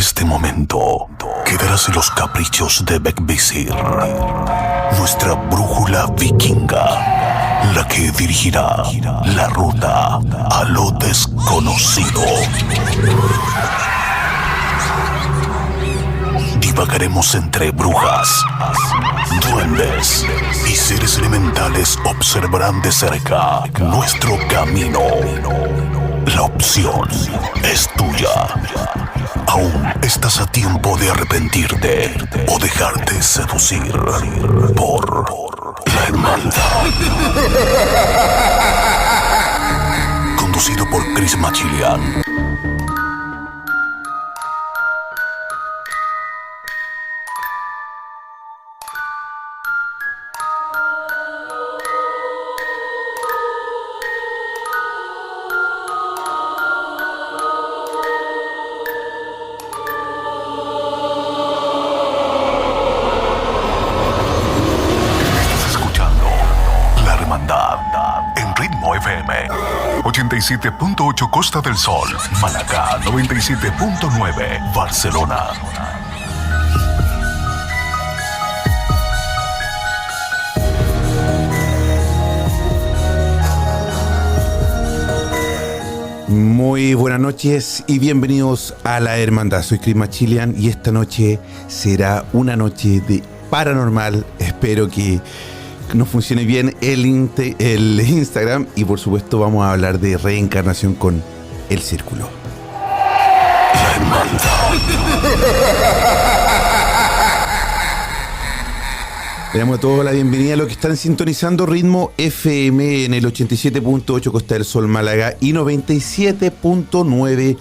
este momento quedarás en los caprichos de Bekvisir, nuestra brújula vikinga, la que dirigirá la ruta a lo desconocido. Divagaremos entre brujas, duendes y seres elementales. Observarán de cerca nuestro camino. La opción es tuya. Aún estás a tiempo de arrepentirte o dejarte seducir por la hermandad. Conducido por Chris Machilian. En Ritmo FM 87.8 Costa del Sol, Málaga 97.9 Barcelona. Muy buenas noches y bienvenidos a La Hermandad. Soy Chris Machilian y esta noche será una noche de paranormal. Espero que nos funcione bien el Instagram y por supuesto vamos a hablar de reencarnación con El Círculo. La Hermandad. Le damos a todos la bienvenida a los que están sintonizando Ritmo FM en el 87.8 Costa del Sol, Málaga y 97.9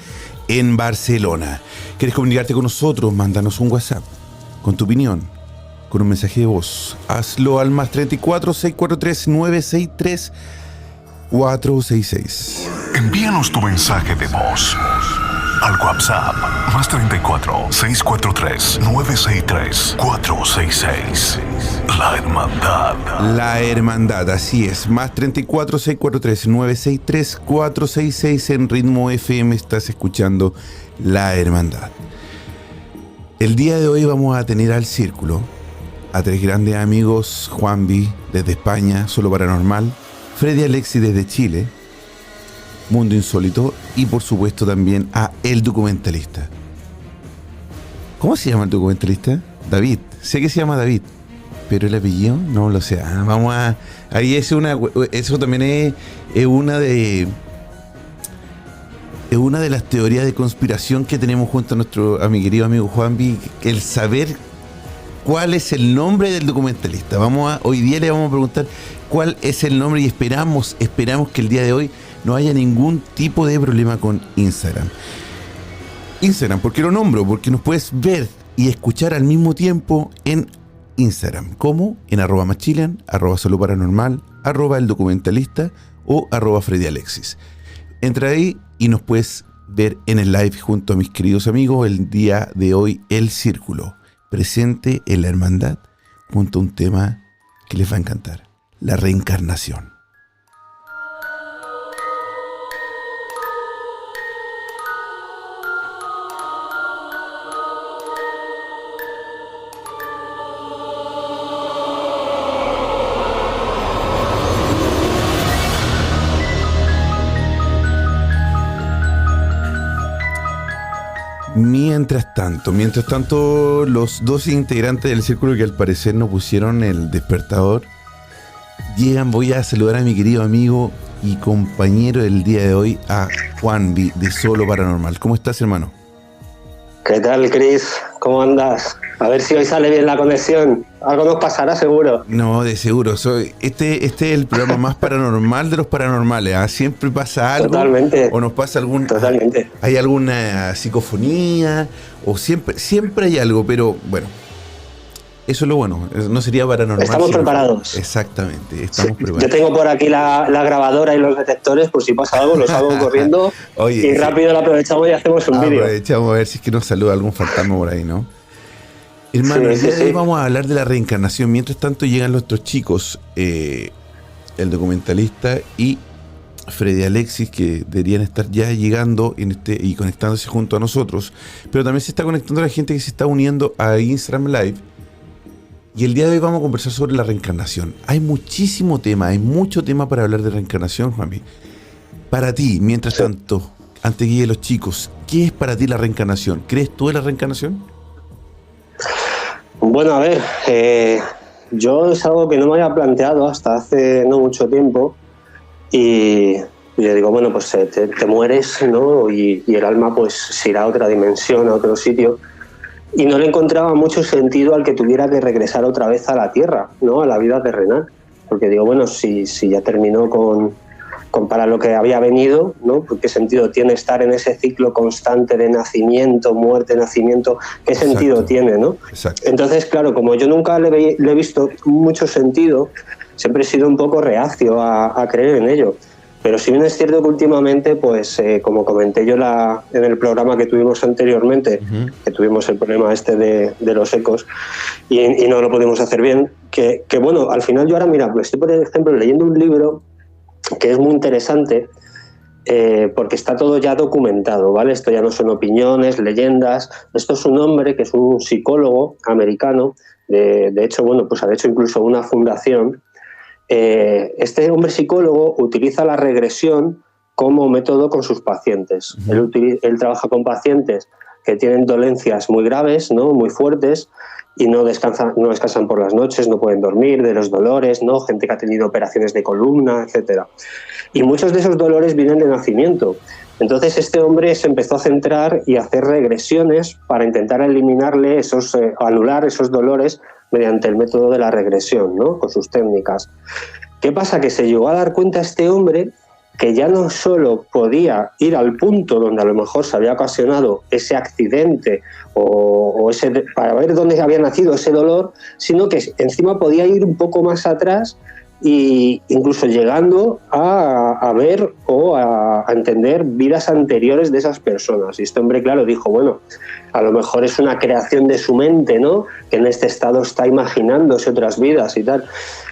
en Barcelona. ¿Quieres comunicarte con nosotros? Mándanos un WhatsApp con tu opinión, con un mensaje de voz. Hazlo al más 34 643 963 466. Envíanos tu mensaje de voz al WhatsApp más 34 643 963 466. La Hermandad. La Hermandad, así es. Más 34 643 963 466. En Ritmo FM estás escuchando La Hermandad. El día de hoy vamos a tener al Círculo a tres grandes amigos: Juanvi desde España, Solo Paranormal; Freddy Alexis desde Chile, Mundo Insólito; y por supuesto también a El Documentalista. ¿Cómo se llama el documentalista? David. Sé que se llama David, pero el apellido no lo sé. Vamos a... Ahí eso también es una de... Es una de las teorías de conspiración que tenemos junto a mi querido amigo Juanvi, el saber cuál es el nombre del documentalista. Hoy día le vamos a preguntar cuál es el nombre y esperamos que el día de hoy no haya ningún tipo de problema con Instagram. ¿Por qué lo nombro? Porque nos puedes ver y escuchar al mismo tiempo en Instagram, como en @machilian, @soloparanormal, @eldocumentalista o @Freddy Alexis. Entra ahí y nos puedes ver en el live junto a mis queridos amigos. El día de hoy, El Círculo, presente en La Hermandad, junto a un tema que les va a encantar: la reencarnación. Mientras tanto, los dos integrantes del Círculo, que al parecer no pusieron el despertador, llegan. Voy a saludar a mi querido amigo y compañero del día de hoy, a Juanvi de Solo Paranormal. ¿Cómo estás, hermano? ¿Qué tal, Chris? ¿Cómo andas? A ver si hoy sale bien la conexión. Algo nos pasará seguro. No, de seguro. Este es el programa más paranormal de los paranormales. Siempre pasa algo. Totalmente. O nos pasa algún... Totalmente. Hay alguna psicofonía, o siempre hay algo, pero bueno, eso es lo bueno. No sería paranormal. Estamos preparados. Exactamente, estamos preparados. Yo tengo por aquí la grabadora y los detectores, por si pasa algo, los hago corriendo. Oye, y rápido lo aprovechamos y hacemos un vídeo. Aprovechamos a ver si es que nos saluda algún fantasma por ahí, ¿no? Hermano, el día de hoy vamos a hablar de la reencarnación. Mientras tanto llegan nuestros chicos, el documentalista y Freddy y Alexis, que deberían estar ya llegando y conectándose junto a nosotros, pero también se está conectando la gente que se está uniendo a Instagram Live. Y el día de hoy vamos a conversar sobre la reencarnación. Hay muchísimo tema, hay mucho tema para hablar de reencarnación, Juanpi. Para ti, mientras tanto, antes que lleguen los chicos, ¿qué es para ti la reencarnación? ¿Crees tú en la reencarnación? Bueno, a ver, yo es algo que no me había planteado hasta hace no mucho tiempo. Y yo digo, bueno, pues te mueres, ¿no? Y el alma pues se irá a otra dimensión, a otro sitio. Y no le encontraba mucho sentido al que tuviera que regresar otra vez a la Tierra, ¿no? A la vida terrenal. Porque digo, bueno, si ya terminó con para lo que había venido, ¿no? ¿Qué sentido tiene estar en ese ciclo constante de nacimiento, muerte, nacimiento? ¿Qué sentido tiene, no? Exacto. Entonces, claro, como yo nunca le he visto mucho sentido, siempre he sido un poco reacio a creer en ello. Pero si bien es cierto que últimamente, pues como comenté yo en el programa que tuvimos anteriormente, que tuvimos el problema de los ecos y no lo pudimos hacer bien, que bueno, al final yo ahora, mira, pues estoy por ejemplo leyendo un libro que es muy interesante porque está todo ya documentado, ¿vale? Esto ya no son opiniones, leyendas. Esto es un hombre que es un psicólogo americano, de hecho, bueno, pues ha hecho incluso una fundación. Este hombre psicólogo utiliza la regresión como método con sus pacientes. Él trabaja con pacientes que tienen dolencias muy graves, ¿no? Muy fuertes, y no descansan por las noches, no pueden dormir de los dolores, ¿no? Gente que ha tenido operaciones de columna, etcétera. Y muchos de esos dolores vienen de nacimiento. Entonces este hombre se empezó a centrar y a hacer regresiones para intentar eliminarle anular esos dolores mediante el método de la regresión, ¿no? Con sus técnicas. ¿Qué pasa? Que se llegó a dar cuenta este hombre que ya no solo podía ir al punto donde a lo mejor se había ocasionado ese accidente o para ver dónde había nacido ese dolor, sino que encima podía ir un poco más atrás e incluso llegando a ver o a entender vidas anteriores de esas personas. Y este hombre, claro, dijo, bueno, a lo mejor es una creación de su mente, ¿no? Que en este estado está imaginándose otras vidas y tal.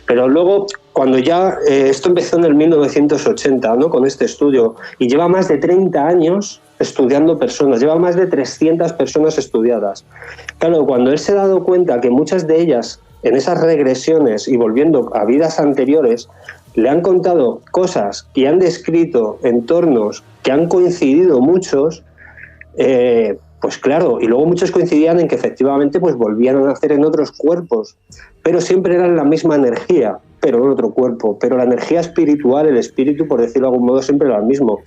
Pero luego, cuando ya esto empezó en el 1980, ¿no? Con este estudio, y lleva más de 30 años estudiando personas, lleva más de 300 personas estudiadas. Claro, cuando él se ha dado cuenta que muchas de ellas, en esas regresiones y volviendo a vidas anteriores, le han contado cosas y han descrito entornos que han coincidido muchos, pues claro, y luego muchos coincidían en que efectivamente pues volvían a nacer en otros cuerpos, pero siempre eran la misma energía, pero en otro cuerpo, pero la energía espiritual, el espíritu, por decirlo de algún modo, siempre era el mismo.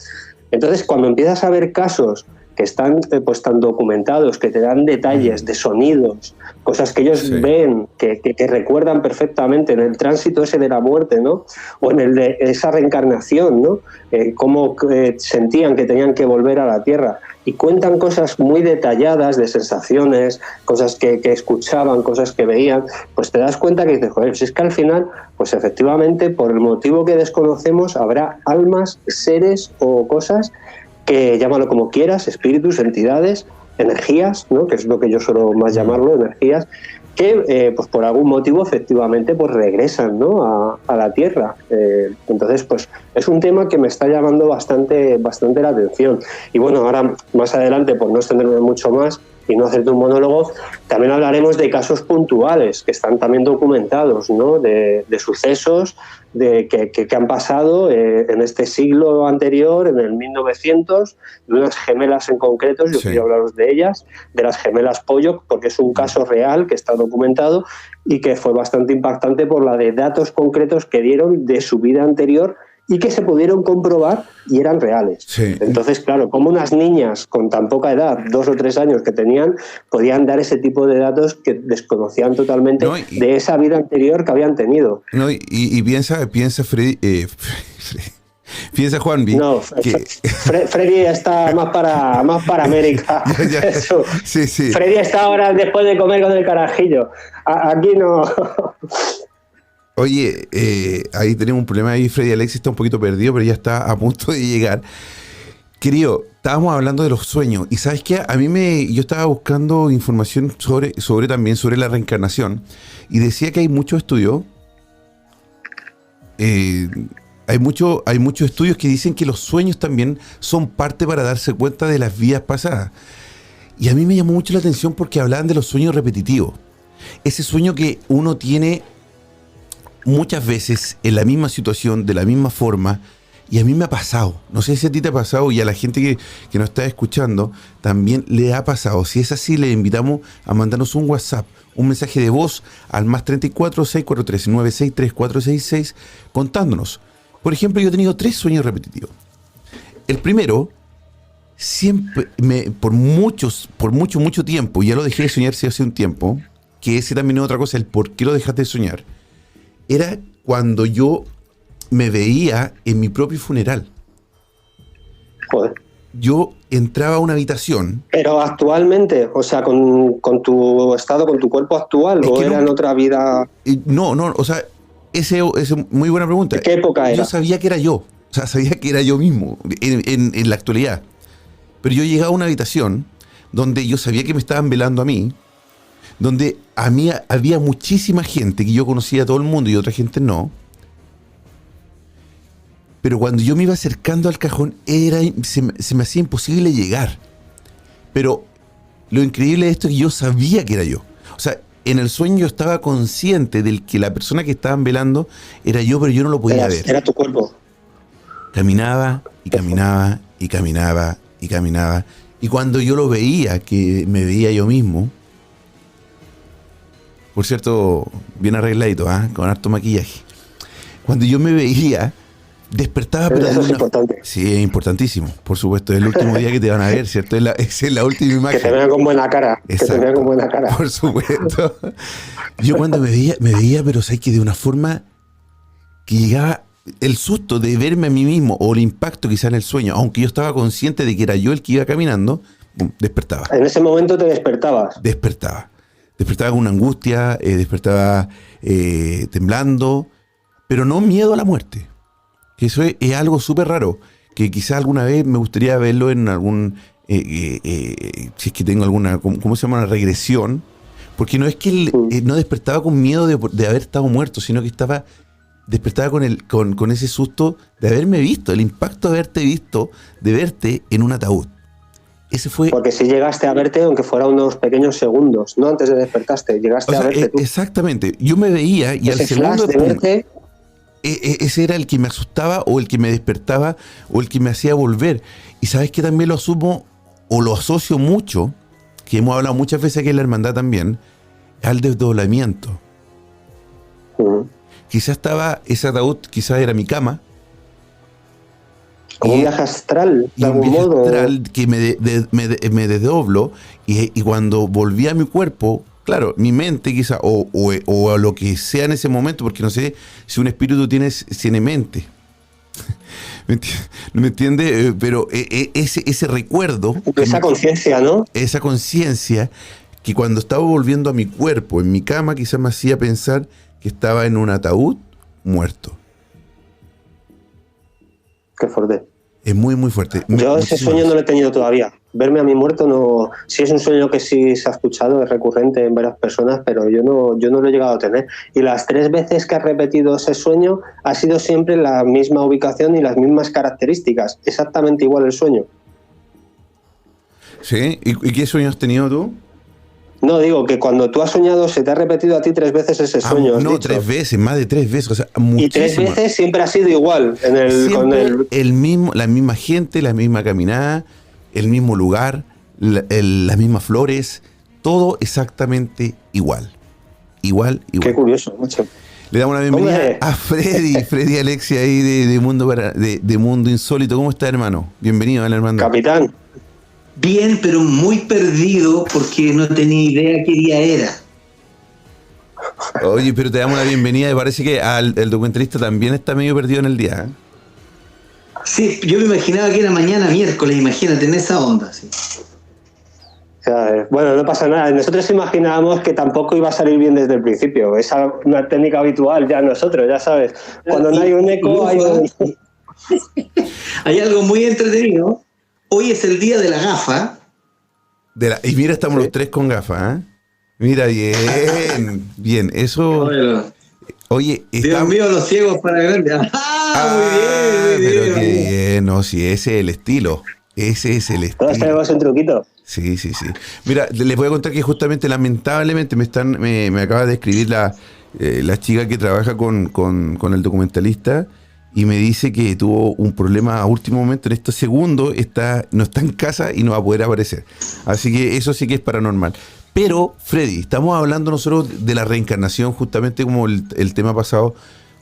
Entonces, cuando empiezas a ver casos que están pues tan documentados, que te dan detalles de sonidos, cosas que ellos ven, que recuerdan perfectamente en el tránsito ese de la muerte, ¿no? O en el de esa reencarnación, ¿no? Cómo sentían que tenían que volver a la Tierra. Y cuentan cosas muy detalladas de sensaciones, cosas que escuchaban, cosas que veían, pues te das cuenta que dices, joder, si es que al final, pues efectivamente, por el motivo que desconocemos, habrá almas, seres o cosas que, llámalo como quieras, espíritus, entidades, energías, ¿no? Que es lo que yo suelo más llamarlo, energías, que pues por algún motivo efectivamente pues regresan, ¿no? a la Tierra. Entonces pues es un tema que me está llamando bastante la atención. Y bueno, ahora más adelante, por no extenderme mucho más y no hacerte un monólogo, también hablaremos de casos puntuales que están también documentados, ¿no? de sucesos que han pasado en este siglo anterior, en el 1900, de unas gemelas en concreto. Yo quiero hablaros de ellas, de las gemelas Pollock, porque es un caso real que está documentado y que fue bastante impactante por la de datos concretos que dieron de su vida anterior y que se pudieron comprobar y eran reales. Sí. Entonces, claro, como unas niñas con tan poca edad, 2 o 3 años que tenían, podían dar ese tipo de datos que desconocían totalmente de esa vida anterior que habían tenido. No, y piensa Freddy, piensa Juanvi. No, Freddy está más para América. Eso. Sí. Freddy está ahora después de comer con el carajillo. Aquí no. Oye, ahí tenemos un problema. Ahí Freddy Alexis está un poquito perdido, pero ya está a punto de llegar. Querido, estábamos hablando de los sueños. Y ¿sabes qué? Yo estaba buscando información sobre la reencarnación. Y decía que hay muchos estudios. hay muchos estudios que dicen que los sueños también son parte para darse cuenta de las vidas pasadas. Y a mí me llamó mucho la atención porque hablaban de los sueños repetitivos. Ese sueño que uno tiene muchas veces en la misma situación, de la misma forma, y a mí me ha pasado. No sé si a ti te ha pasado y a la gente que nos está escuchando también le ha pasado. Si es así, le invitamos a mandarnos un WhatsApp, un mensaje de voz al más 34 643 963 466 contándonos. Por ejemplo, yo he tenido 3 sueños repetitivos. El primero, siempre, por mucho tiempo, ya lo dejé de soñar hace un tiempo, que ese también es otra cosa, el por qué lo dejaste de soñar, era cuando yo me veía en mi propio funeral. Joder. Yo entraba a una habitación. Pero actualmente, o sea, con tu estado, con tu cuerpo actual, ¿o era en otra vida? No, o sea, ese es muy buena pregunta. ¿De qué época era? Yo sabía que era yo, o sea, sabía que era yo mismo en la actualidad. Pero yo llegaba a una habitación donde yo sabía que me estaban velando a mí, donde a mí había muchísima gente que yo conocía a todo el mundo y otra gente no. Pero cuando yo me iba acercando al cajón, se me hacía imposible llegar. Pero lo increíble de esto es que yo sabía que era yo. O sea, en el sueño yo estaba consciente de que la persona que estaban velando era yo, pero yo no lo podía ver. Era tu cuerpo. Caminaba y caminaba y caminaba y caminaba. Y cuando yo lo veía, que me veía yo mismo, por cierto, bien arregladito, con harto maquillaje. Cuando yo me veía, despertaba, pero eso es importante. Sí, es importantísimo. Por supuesto, es el último día que te van a ver, ¿cierto? Esa es la última imagen. Que te vean con buena cara. Exacto. Que te vean con buena cara. Por supuesto. Yo cuando me veía, pero sabes que de una forma que llegaba el susto de verme a mí mismo, o el impacto quizá en el sueño, aunque yo estaba consciente de que era yo el que iba caminando, despertaba. En ese momento te despertabas. Despertaba con una angustia, despertaba temblando, pero no miedo a la muerte. Que eso es algo súper raro, que quizás alguna vez me gustaría verlo en algún, si es que tengo alguna, ¿cómo se llama? Una regresión, porque no es que no despertaba con miedo de haber estado muerto, sino que despertaba con ese susto de haberme visto, el impacto de haberte visto, de verte en un ataúd. Ese fue. Porque si llegaste a verte, aunque fuera unos pequeños segundos, no antes de despertaste, llegaste a verte tú. Exactamente. Yo me veía y ese al segundo de verte, ese era el que me asustaba o el que me despertaba o el que me hacía volver. Y sabes que también lo asumo o lo asocio mucho, que hemos hablado muchas veces aquí en la hermandad también, al desdoblamiento. Quizás ese ataúd, quizás era mi cama. Como un viaje astral, de algún modo. Astral que me desdoblo y cuando volví a mi cuerpo, claro, mi mente quizá, o a lo que sea en ese momento, porque no sé si un espíritu tiene mente. ¿Me entiendes? Pero ese recuerdo. Esa conciencia, ¿no? Esa conciencia que cuando estaba volviendo a mi cuerpo, en mi cama, quizás me hacía pensar que estaba en un ataúd muerto. Qué fuerte. Es muy, muy fuerte. Yo ese sueño no lo he tenido todavía. Verme a mí muerto no. Sí es un sueño que sí se ha escuchado, es recurrente en varias personas, pero yo no lo he llegado a tener. Y las 3 veces que has repetido ese sueño ha sido siempre la misma ubicación y las mismas características. Exactamente igual el sueño. ¿Sí? ¿Y qué sueño has tenido tú? No, digo que cuando tú has soñado se te ha repetido a ti 3 veces ese sueño. No, 3 veces, más de 3 veces. O sea, y 3 veces siempre ha sido igual. La misma gente, la misma caminada, el mismo lugar, las mismas flores, todo exactamente igual. Igual. Qué curioso, macho. Le damos la bienvenida a Freddy Alexia ahí de Mundo Insólito. ¿Cómo está, hermano? Bienvenido a la hermandad. Capitán. Bien, pero muy perdido porque no tenía idea qué día era. Oye, pero te damos la bienvenida y parece que el documentalista también está medio perdido en el día. Sí, yo me imaginaba que era mañana miércoles, imagínate, en esa onda. Sí. Bueno, no pasa nada. Nosotros imaginábamos que tampoco iba a salir bien desde el principio. Es una técnica habitual ya nosotros, ya sabes. Cuando no hay un eco, hay algo muy entretenido. Hoy es el día de la gafa. Y mira, estamos los 3 con gafas, ¿eh? Mira, bien. Eso. Bueno. Oye, Dios mío, los ciegos para ver. Muy bien, pero muy qué bien. bien, no, si ese es el estilo. Ese es el Todos estilo. tenemos un truquito. Sí. Mira, les voy a contar que justamente, lamentablemente, me acaba de escribir la chica que trabaja con el documentalista y me dice que tuvo un problema a último momento. En estos segundos no está en casa y no va a poder aparecer. Así que eso sí que es paranormal. Pero, Freddy, estamos hablando nosotros de la reencarnación, justamente como el tema pasado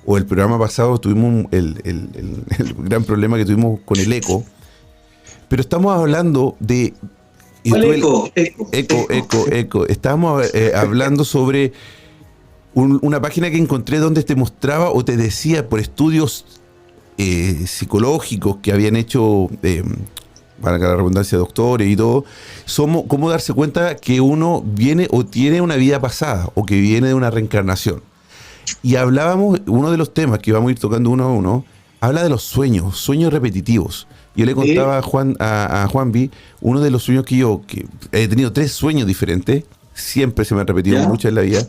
o el programa pasado tuvimos el gran problema que tuvimos con el eco. Pero estamos hablando de... ¿Cuál eco? Eco. Estábamos hablando sobre una página que encontré donde te mostraba o te decía por estudios psicológicos que habían hecho, para la redundancia, doctores y todo, cómo darse cuenta que uno viene o tiene una vida pasada o que viene de una reencarnación. Y hablábamos, uno de los temas que vamos a ir tocando uno a uno, habla de los sueños repetitivos. Yo le contaba a Juanvi, uno de los sueños que he tenido 3 sueños diferentes, siempre se me han repetido mucho en la vida,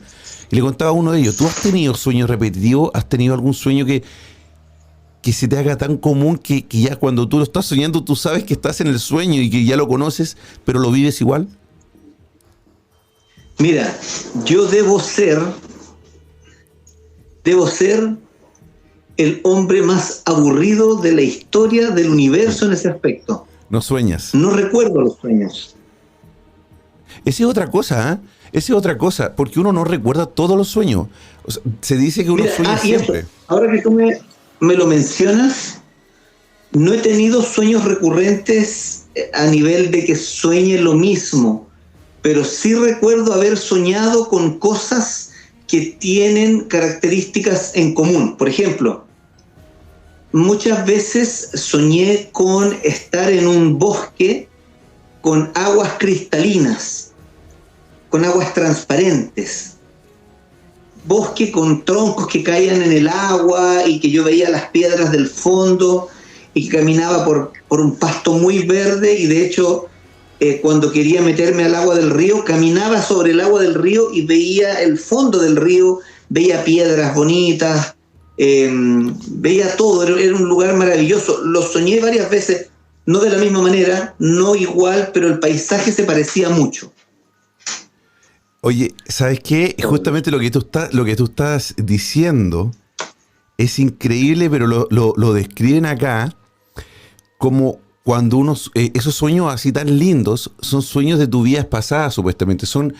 y le contaba uno de ellos. ¿Tú has tenido sueños repetitivos? ¿Has tenido algún sueño que se te haga tan común que ya cuando tú lo estás soñando, tú sabes que estás en el sueño y que ya lo conoces, pero lo vives igual? Mira, yo debo ser el hombre más aburrido de la historia del universo en ese aspecto. No sueñas. No recuerdo los sueños. Esa es otra cosa, ¿eh? Esa es otra cosa, porque uno no recuerda todos los sueños. O sea, se dice que uno sueña siempre. Eso, ahora que tú me lo mencionas, no he tenido sueños recurrentes a nivel de que sueñe lo mismo, pero sí recuerdo haber soñado con cosas que tienen características en común. Por ejemplo, muchas veces soñé con estar en un bosque con aguas cristalinas, con aguas transparentes. Bosque con troncos que caían en el agua y que yo veía las piedras del fondo y que caminaba por un pasto muy verde y de hecho cuando quería meterme al agua del río, caminaba sobre el agua del río y veía el fondo del río, veía piedras bonitas, veía todo, era un lugar maravilloso. Lo soñé varias veces, no de la misma manera, no igual, pero el paisaje se parecía mucho. Oye, ¿sabes qué? Justamente lo que tú estás diciendo es increíble, pero lo describen acá como cuando esos sueños así tan lindos son sueños de tu vida pasada, supuestamente. Son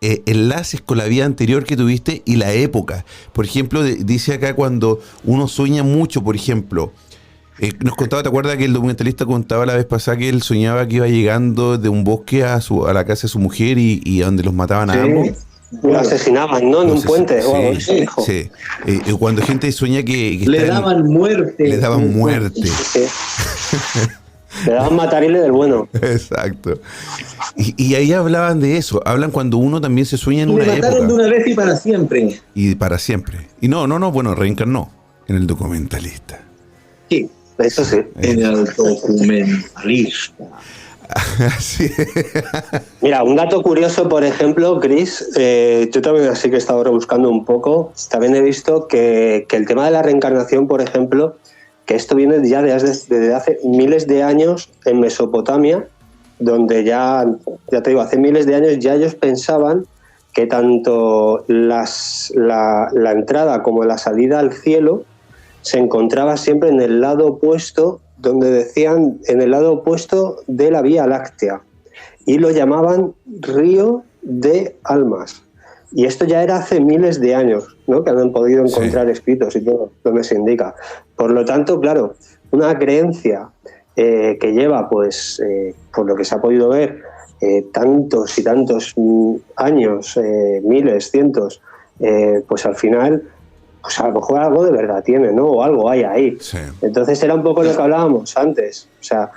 enlaces con la vida anterior que tuviste y la época. Por ejemplo, dice acá cuando uno sueña mucho, por ejemplo. Nos contaba, ¿te acuerdas que el documentalista contaba la vez pasada que él soñaba que iba llegando de un bosque a la casa de su mujer y donde los mataban a ambos? Lo asesinaban, ¿no? En un puente o algo así. Sí. Cuando gente sueña que le daban muerte. Le daban muerte. Sí. Le daban matarile del bueno. Exacto. Y ahí hablaban de eso. Hablan cuando uno también se sueña en una época. Le mataron de una vez y para siempre. Y para siempre. Y no, bueno, reencarnó en el documentalista. Sí, eso sí. En el documentalista. Sí. Mira, un dato curioso, por ejemplo, Chris, yo también así que he estado rebuscando un poco, también he visto que el tema de la reencarnación, por ejemplo, que esto viene ya desde hace miles de años en Mesopotamia, donde ya te digo, hace miles de años ya ellos pensaban que tanto la entrada como la salida al cielo se encontraba siempre en el lado opuesto, donde decían en el lado opuesto de la Vía Láctea, y lo llamaban río de almas. Y esto ya era hace miles de años, ¿no? Que han podido encontrar escritos y todo donde se indica. Por lo tanto, claro, una creencia que lleva, pues, por lo que se ha podido ver, tantos y tantos años, miles, cientos, pues al final, pues a lo mejor algo de verdad tiene, ¿no? O algo hay ahí. Sí. Entonces era un poco lo que hablábamos antes. O sea,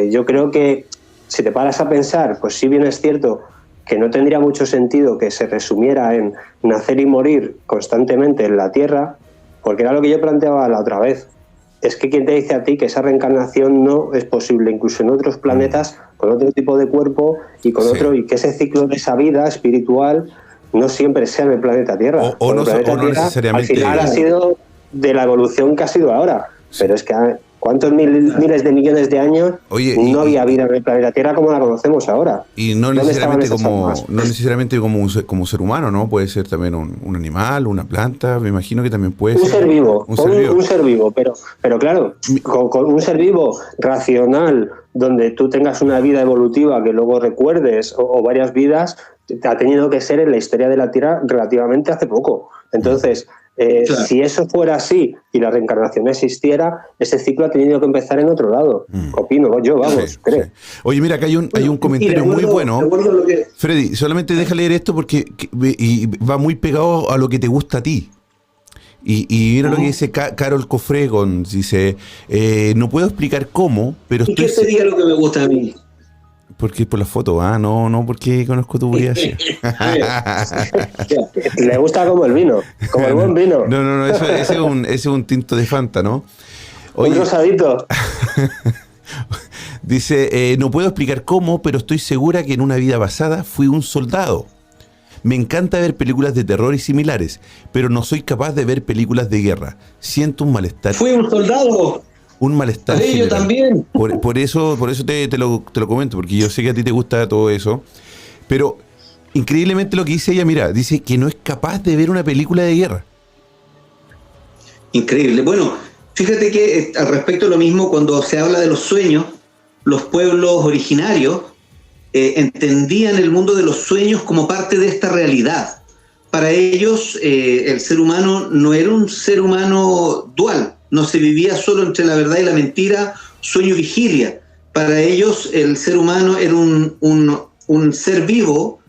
yo creo que si te paras a pensar, pues sí bien es cierto que no tendría mucho sentido que se resumiera en nacer y morir constantemente en la Tierra, porque era lo que yo planteaba la otra vez. Es que ¿quién te dice a ti que esa reencarnación no es posible incluso en otros planetas, con otro tipo de cuerpo y con otro, y que ese ciclo de esa vida espiritual no siempre sea en el planeta Tierra. O no Tierra, necesariamente. Al final ha sido de la evolución que ha sido ahora. Sí. Pero es que ¿cuántos miles de millones de años no había vida en el planeta Tierra como la conocemos ahora? Y no necesariamente como ser humano, ¿no? Puede ser también un animal, una planta, me imagino que también puede ser. Un ser vivo, pero claro, con un ser vivo racional, donde tú tengas una vida evolutiva que luego recuerdes, o varias vidas, ha tenido que ser en la historia de la Tierra relativamente hace poco. Entonces, claro, si eso fuera así y la reencarnación existiera, ese ciclo ha tenido que empezar en otro lado. Opino yo, vamos, creo. Sí. Oye, mira, acá hay un comentario muy bueno. Freddy, solamente deja leer esto porque y va muy pegado a lo que te gusta a ti. Y mira lo que dice Carol Cofregón. Dice, no puedo explicar cómo, pero ¿Y qué sería lo que me gusta a mí? Porque por la foto, no porque conozco tu vida. Le gusta como el vino, como el buen vino. No, ese es un tinto de Fanta, ¿no? Oye, un rosadito. Dice, no puedo explicar cómo, pero estoy segura que en una vida pasada fui un soldado. Me encanta ver películas de terror y similares, pero no soy capaz de ver películas de guerra. Siento un malestar. ¡Fui un soldado! Un malestar general. Yo también. Por eso te lo comento, porque yo sé que a ti te gusta todo eso. Pero increíblemente lo que dice ella, mira, dice que no es capaz de ver una película de guerra. Increíble. Bueno, fíjate que al respecto lo mismo cuando se habla de los sueños, los pueblos originarios entendían el mundo de los sueños como parte de esta realidad. Para ellos el ser humano no era un ser humano dual. No se vivía solo entre la verdad y la mentira, sueño y vigilia. Para ellos el ser humano era un ser vivo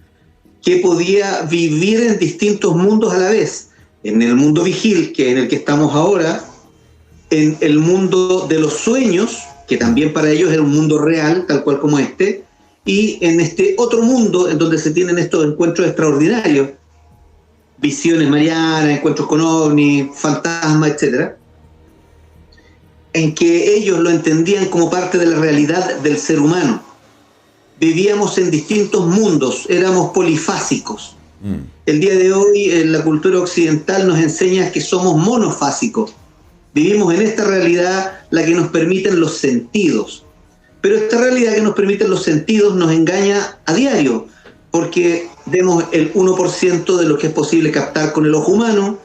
que podía vivir en distintos mundos a la vez. En el mundo vigil, que en el que estamos ahora, en el mundo de los sueños, que también para ellos era un mundo real, tal cual como este, y en este otro mundo en donde se tienen estos encuentros extraordinarios, visiones marianas, encuentros con ovnis, fantasmas, etcétera, en que ellos lo entendían como parte de la realidad del ser humano. Vivíamos en distintos mundos, éramos polifásicos. El día de hoy la cultura occidental nos enseña que somos monofásicos. Vivimos en esta realidad la que nos permiten los sentidos. Pero esta realidad que nos permiten los sentidos nos engaña a diario, porque vemos el 1% de lo que es posible captar con el ojo humano.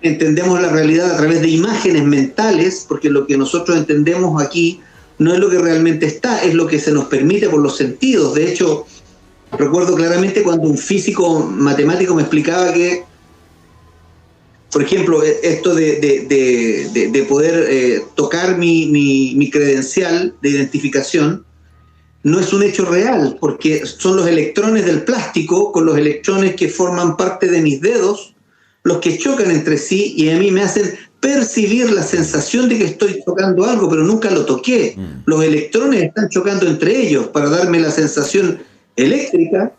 Entendemos la realidad a través de imágenes mentales, porque lo que nosotros entendemos aquí no es lo que realmente está, es lo que se nos permite por los sentidos. De hecho, recuerdo claramente cuando un físico matemático me explicaba que, por ejemplo, esto de poder tocar mi credencial de identificación no es un hecho real, porque son los electrones del plástico con los electrones que forman parte de mis dedos los que chocan entre sí y a mí me hacen percibir la sensación de que estoy tocando algo, pero nunca lo toqué. Los electrones están chocando entre ellos para darme la sensación eléctrica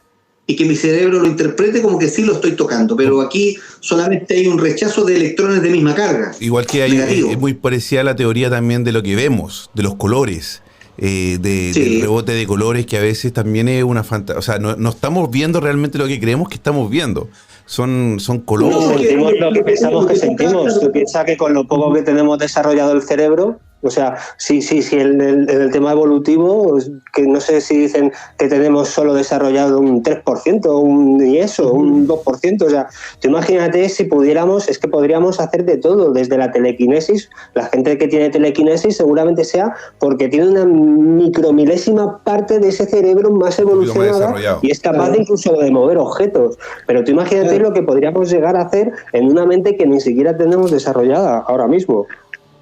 y que mi cerebro lo interprete como que sí lo estoy tocando, pero aquí solamente hay un rechazo de electrones de misma carga. Igual que es muy parecida a la teoría también de lo que vemos, de los colores. Del rebote de colores, que a veces también es una fantasía. O sea, no estamos viendo realmente lo que creemos que estamos viendo. Son colores. No sentimos lo que pensamos que sentimos. Tú piensas que con lo poco que tenemos desarrollado el cerebro, o sea, sí, en el tema evolutivo, que no sé si dicen que tenemos solo desarrollado un 3%, ni eso, un 2%. O sea, tú imagínate si pudiéramos, es que podríamos hacer de todo, desde la telequinesis. La gente que tiene telequinesis seguramente sea porque tiene una micromilésima parte de ese cerebro más evolucionada y es capaz de incluso de mover objetos. Pero tú imagínate lo que podríamos llegar a hacer en una mente que ni siquiera tenemos desarrollada ahora mismo.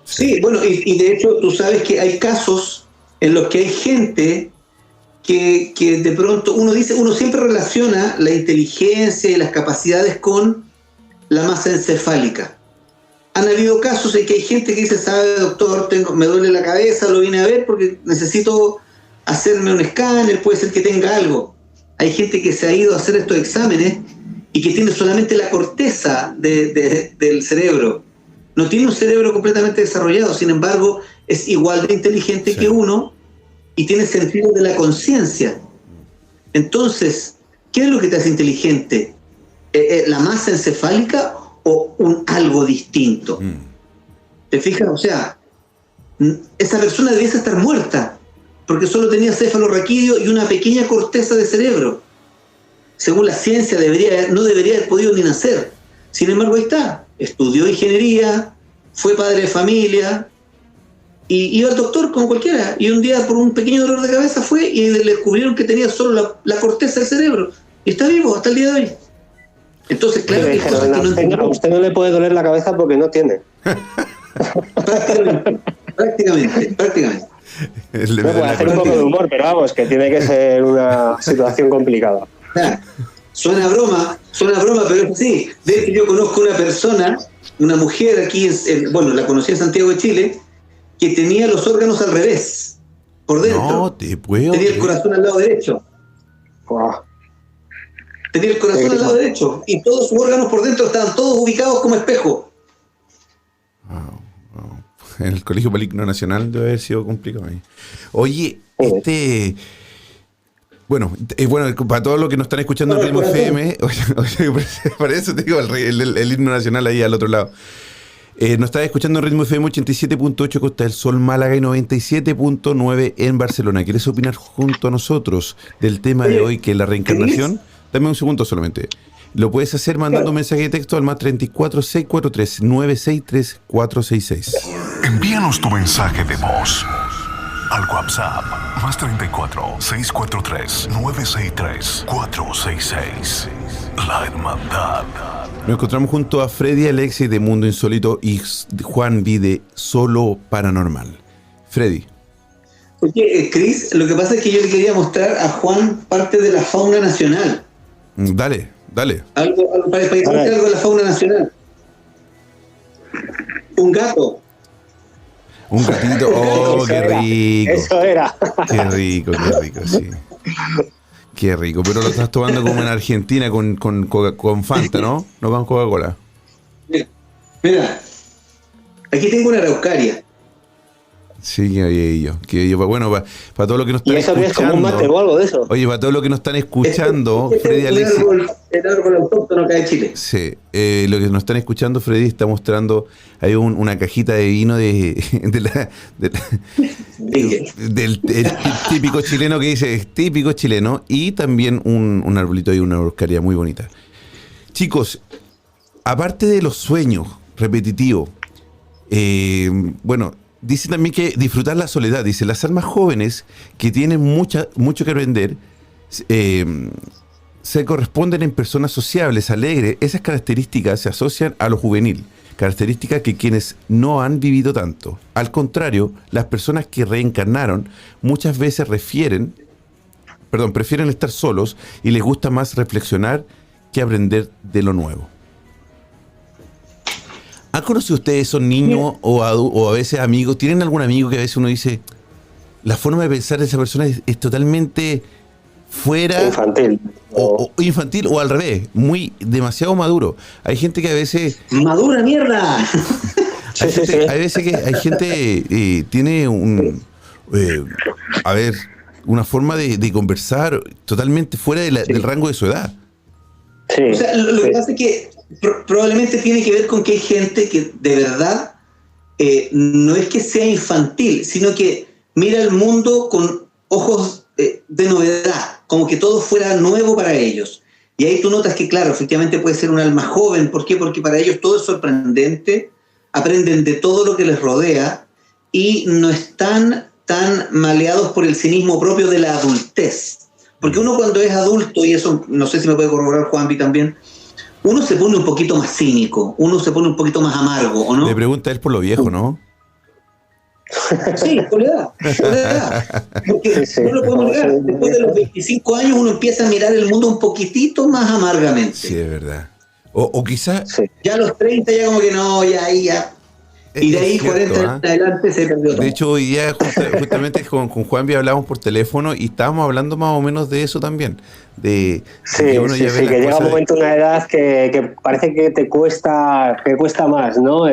Sí, bueno, y de hecho tú sabes que hay casos en los que hay gente que de pronto uno siempre relaciona la inteligencia y las capacidades con la masa encefálica. Han habido casos en que hay gente que dice, sabe doctor, me duele la cabeza, lo vine a ver porque necesito hacerme un escáner, puede ser que tenga algo. Hay gente que se ha ido a hacer estos exámenes y que tiene solamente la corteza del cerebro. No tiene un cerebro completamente desarrollado, sin embargo, es igual de inteligente que uno y tiene sentido de la conciencia. Entonces, ¿Qué es lo que te hace inteligente? ¿La masa encefálica o un algo distinto? ¿Te fijas? O sea, esa persona debiese estar muerta, porque solo tenía céfalo raquídeo y una pequeña corteza de cerebro. Según la ciencia, no debería haber podido ni nacer. Sin embargo, ahí está. Estudió ingeniería, fue padre de familia, y iba al doctor como cualquiera. Y un día, por un pequeño dolor de cabeza, fue y le descubrieron que tenía solo la corteza del cerebro. Y está vivo hasta el día de hoy. Entonces, claro, que cosas que no a usted no le puede doler la cabeza porque no tiene. Prácticamente. No puede hacer un poco de humor, pero vamos, que tiene que ser una situación complicada. Suena broma, pero es así. De hecho, yo conozco una persona, una mujer aquí, la conocí en Santiago de Chile, que tenía los órganos al revés, por dentro. No te puedo. Tenía el corazón al lado derecho. Wow. Tenía el corazón al lado derecho y todos sus órganos por dentro estaban todos ubicados como espejo. En el Colegio Polígono Nacional debe haber sido complicado ahí. Oye, bueno, para todos los que nos están escuchando en Ritmo FM, para eso te digo el himno nacional ahí al otro lado. Nos está escuchando en Ritmo FM 87.8 Costa del Sol, Málaga y 97.9 en Barcelona. ¿Quieres opinar junto a nosotros del tema de hoy, que es la reencarnación? Dame un segundo solamente. Lo puedes hacer mandando un mensaje de texto al más 34 643 963 466. Envíanos tu mensaje de voz al WhatsApp más 34 643 963 466. La Hermandad. Nos encontramos junto a Freddy Alexis de Mundo Insólito y Juan V de Solo Paranormal. Freddy. Oye, Chris, lo que pasa es que yo le quería mostrar a Juan parte de la fauna nacional. Dale. Algo para algo de la fauna nacional. Un gato. Un gatito. Oh, qué rico. Eso era. Qué rico, sí. Qué rico. Pero lo estás tomando como en Argentina con Fanta, ¿no? No con Coca-Cola. Mira, aquí tengo una araucaria. Sí, que yo, bueno, para todo lo que nos están escuchando. ¿Y eso es como un mate o algo de eso? Oye, para todo lo que nos están escuchando, Freddy Alexis. El árbol autóctono acá de Chile. Sí, lo que nos están escuchando, Freddy está mostrando ahí una cajita de vino del típico chileno que dice, es típico chileno, y también un arbolito ahí, una araucaria muy bonita. Chicos, aparte de los sueños repetitivos, dice también que disfrutar la soledad. Dice, las almas jóvenes que tienen mucho que aprender se corresponden en personas sociables, alegres. Esas características se asocian a lo juvenil, características que quienes no han vivido tanto. Al contrario, las personas que reencarnaron muchas veces prefieren estar solos y les gusta más reflexionar que aprender de lo nuevo. ¿Han conocido ustedes esos niños o a veces amigos? ¿Tienen algún amigo que a veces uno dice, la forma de pensar de esa persona es totalmente fuera? Infantil. O infantil, o al revés, demasiado maduro. Hay gente que a veces... ¡Madura, mierda! Hay veces que hay gente tiene una forma de conversar totalmente fuera del rango de su edad. Sí. O sea, lo que pasa es que probablemente tiene que ver con que hay gente que de verdad no es que sea infantil, sino que mira el mundo con ojos de novedad, como que todo fuera nuevo para ellos. Y ahí tú notas que, claro, efectivamente puede ser un alma joven. ¿Por qué? Porque para ellos todo es sorprendente, aprenden de todo lo que les rodea y no están tan maleados por el cinismo propio de la adultez. Porque uno cuando es adulto, y eso no sé si me puede corroborar Juanpi también, uno se pone un poquito más cínico, uno se pone un poquito más amargo, ¿o no? Le pregunta él por lo viejo, ¿no? Sí, por la edad. Porque no lo podemos negar, después de los 25 años uno empieza a mirar el mundo un poquitito más amargamente. Sí, es verdad. O quizás... Sí. Ya a los 30 ya como que no, ya ahí ya... Y de ahí 40 en adelante se cambió todo. De hecho, hoy día justamente con Juanpi hablamos por teléfono y estábamos hablando más o menos de eso también. Que llega un momento, una edad que parece que te cuesta más, ¿no?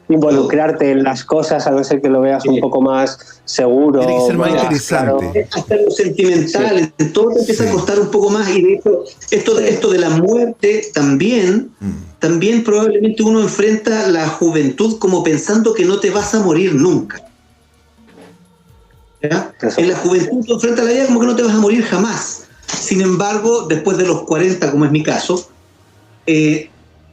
involucrarte en las cosas, a no ser que lo veas un poco más seguro. Tiene que ser más claro. interesante. Hasta lo sentimental, todo te empieza a costar un poco más, y de hecho esto de la muerte también probablemente uno enfrenta la juventud como pensando que no te vas a morir nunca. ¿Ya? En la juventud tú enfrentas la vida como que no te vas a morir jamás. Sin embargo, después de los 40, como es mi caso,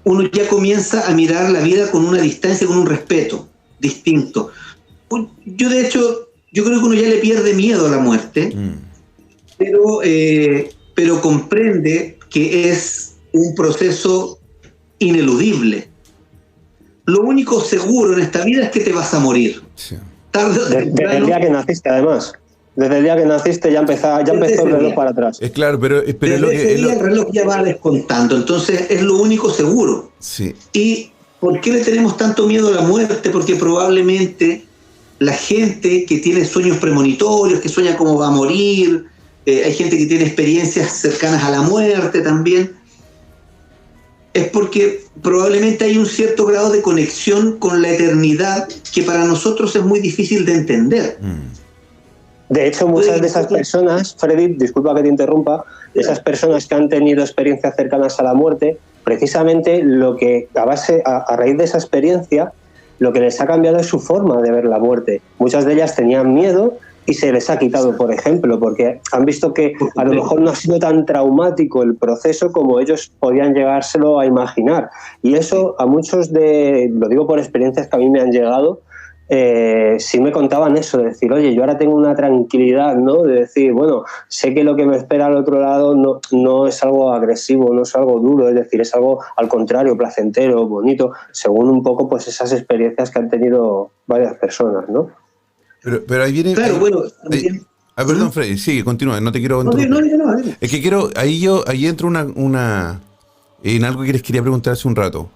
uno ya comienza a mirar la vida con una distancia, con un respeto distinto. Yo de hecho, yo creo que uno ya le pierde miedo a la muerte, pero comprende que es un proceso ineludible. Lo único seguro en esta vida es que te vas a morir. Sí. Tarde o temprano. Desde el día que naciste, además. Desde el día que naciste ya empezó el reloj para atrás. Es claro, pero es Desde lo que... ese día el reloj ya va descontando, entonces es lo único seguro. Sí. ¿Y por qué le tenemos tanto miedo a la muerte? Porque probablemente la gente que tiene sueños premonitorios, que sueña cómo va a morir, hay gente que tiene experiencias cercanas a la muerte también, es porque probablemente hay un cierto grado de conexión con la eternidad que para nosotros es muy difícil de entender. De hecho, muchas de esas personas, Freddy, disculpa que te interrumpa, esas personas que han tenido experiencias cercanas a la muerte, precisamente lo que a raíz de esa experiencia, lo que les ha cambiado es su forma de ver la muerte. Muchas de ellas tenían miedo y se les ha quitado, por ejemplo, porque han visto que a lo mejor no ha sido tan traumático el proceso como ellos podían llegárselo a imaginar. Y eso a muchos lo digo por experiencias que a mí me han llegado, sí me contaban eso, de decir, oye, yo ahora tengo una tranquilidad, ¿no? De decir, bueno, sé que lo que me espera al otro lado no es algo agresivo, no es algo duro, es decir, es algo al contrario, placentero, bonito, según un poco pues esas experiencias que han tenido varias personas, ¿no? Pero ahí viene... Claro, bueno... perdón, Freddy, sigue, continúa, no te quiero... No. Es que ahí entro en algo que les quería preguntar hace un rato.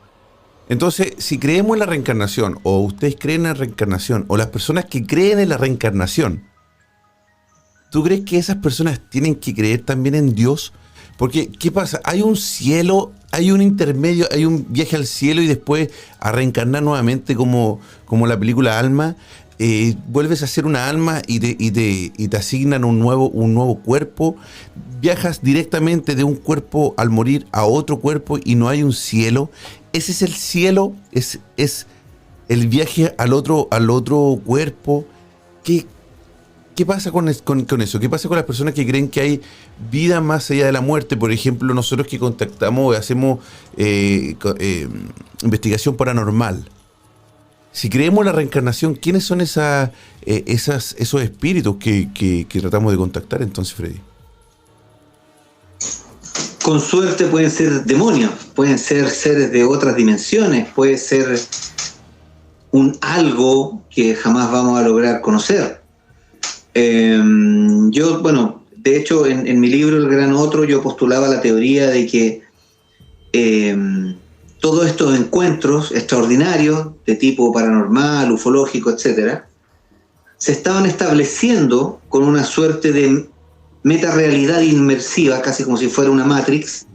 Entonces, si creemos en la reencarnación, o ustedes creen en la reencarnación, o las personas que creen en la reencarnación, ¿tú crees que esas personas tienen que creer también en Dios? Porque, ¿qué pasa? Hay un cielo, hay un intermedio, hay un viaje al cielo y después a reencarnar nuevamente como la película Alma. Vuelves a ser una alma y te asignan un nuevo cuerpo. Viajas directamente de un cuerpo al morir a otro cuerpo y no hay un cielo. Ese es el cielo, es el viaje al otro cuerpo. ¿Qué pasa con eso? ¿Qué pasa con las personas que creen que hay vida más allá de la muerte? Por ejemplo, nosotros que contactamos, hacemos investigación paranormal. Si creemos en la reencarnación, ¿quiénes son esos espíritus que tratamos de contactar entonces, Freddy? Con suerte pueden ser demonios, pueden ser seres de otras dimensiones, puede ser un algo que jamás vamos a lograr conocer. Yo, bueno, de hecho en mi libro El Gran Otro yo postulaba la teoría de que todos estos encuentros extraordinarios de tipo paranormal, ufológico, etcétera, se estaban estableciendo con una suerte de metarealidad inmersiva, casi como si fuera una Matrix,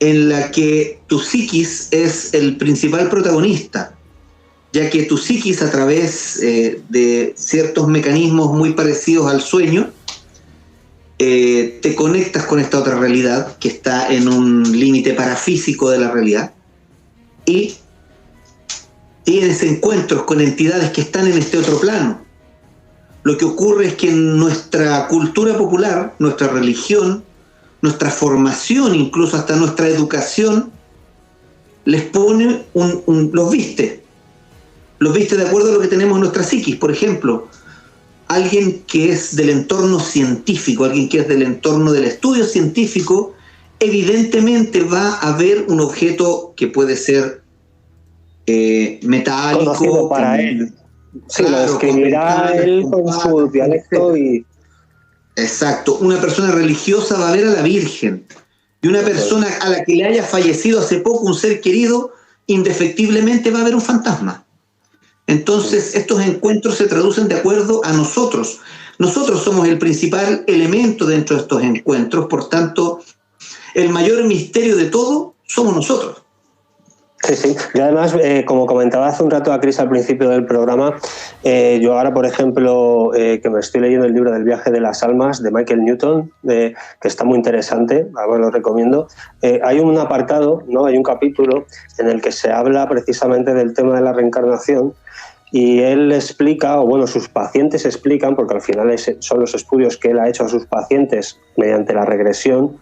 en la que tu psiquis es el principal protagonista, ya que tu psiquis, a través de ciertos mecanismos muy parecidos al sueño, te conectas con esta otra realidad que está en un límite parafísico de la realidad y tienes encuentros con entidades que están en este otro plano. Lo que ocurre es que en nuestra cultura popular, nuestra religión, nuestra formación, incluso hasta nuestra educación, les pone los viste de acuerdo a lo que tenemos en nuestra psiquis. Por ejemplo, alguien que es del entorno científico, alguien que es del entorno del estudio científico, evidentemente va a ver un objeto que puede ser metálico. Conocido para él. Sí, claro, lo escribirá él con su dialecto y... Exacto. Una persona religiosa va a ver a la Virgen. Y una persona a la que le haya fallecido hace poco un ser querido, indefectiblemente va a ver un fantasma. Entonces, estos encuentros se traducen de acuerdo a nosotros. Nosotros somos el principal elemento dentro de estos encuentros, por tanto, el mayor misterio de todo somos nosotros. Sí, sí. Y además, como comentaba hace un rato a Chris al principio del programa, yo ahora, por ejemplo, que me estoy leyendo el libro del viaje de las almas de Michael Newton, que está muy interesante, ahora lo recomiendo. Hay un apartado, ¿no? Hay un capítulo en el que se habla precisamente del tema de la reencarnación y él explica, o bueno, sus pacientes explican, porque al final son los estudios que él ha hecho a sus pacientes mediante la regresión,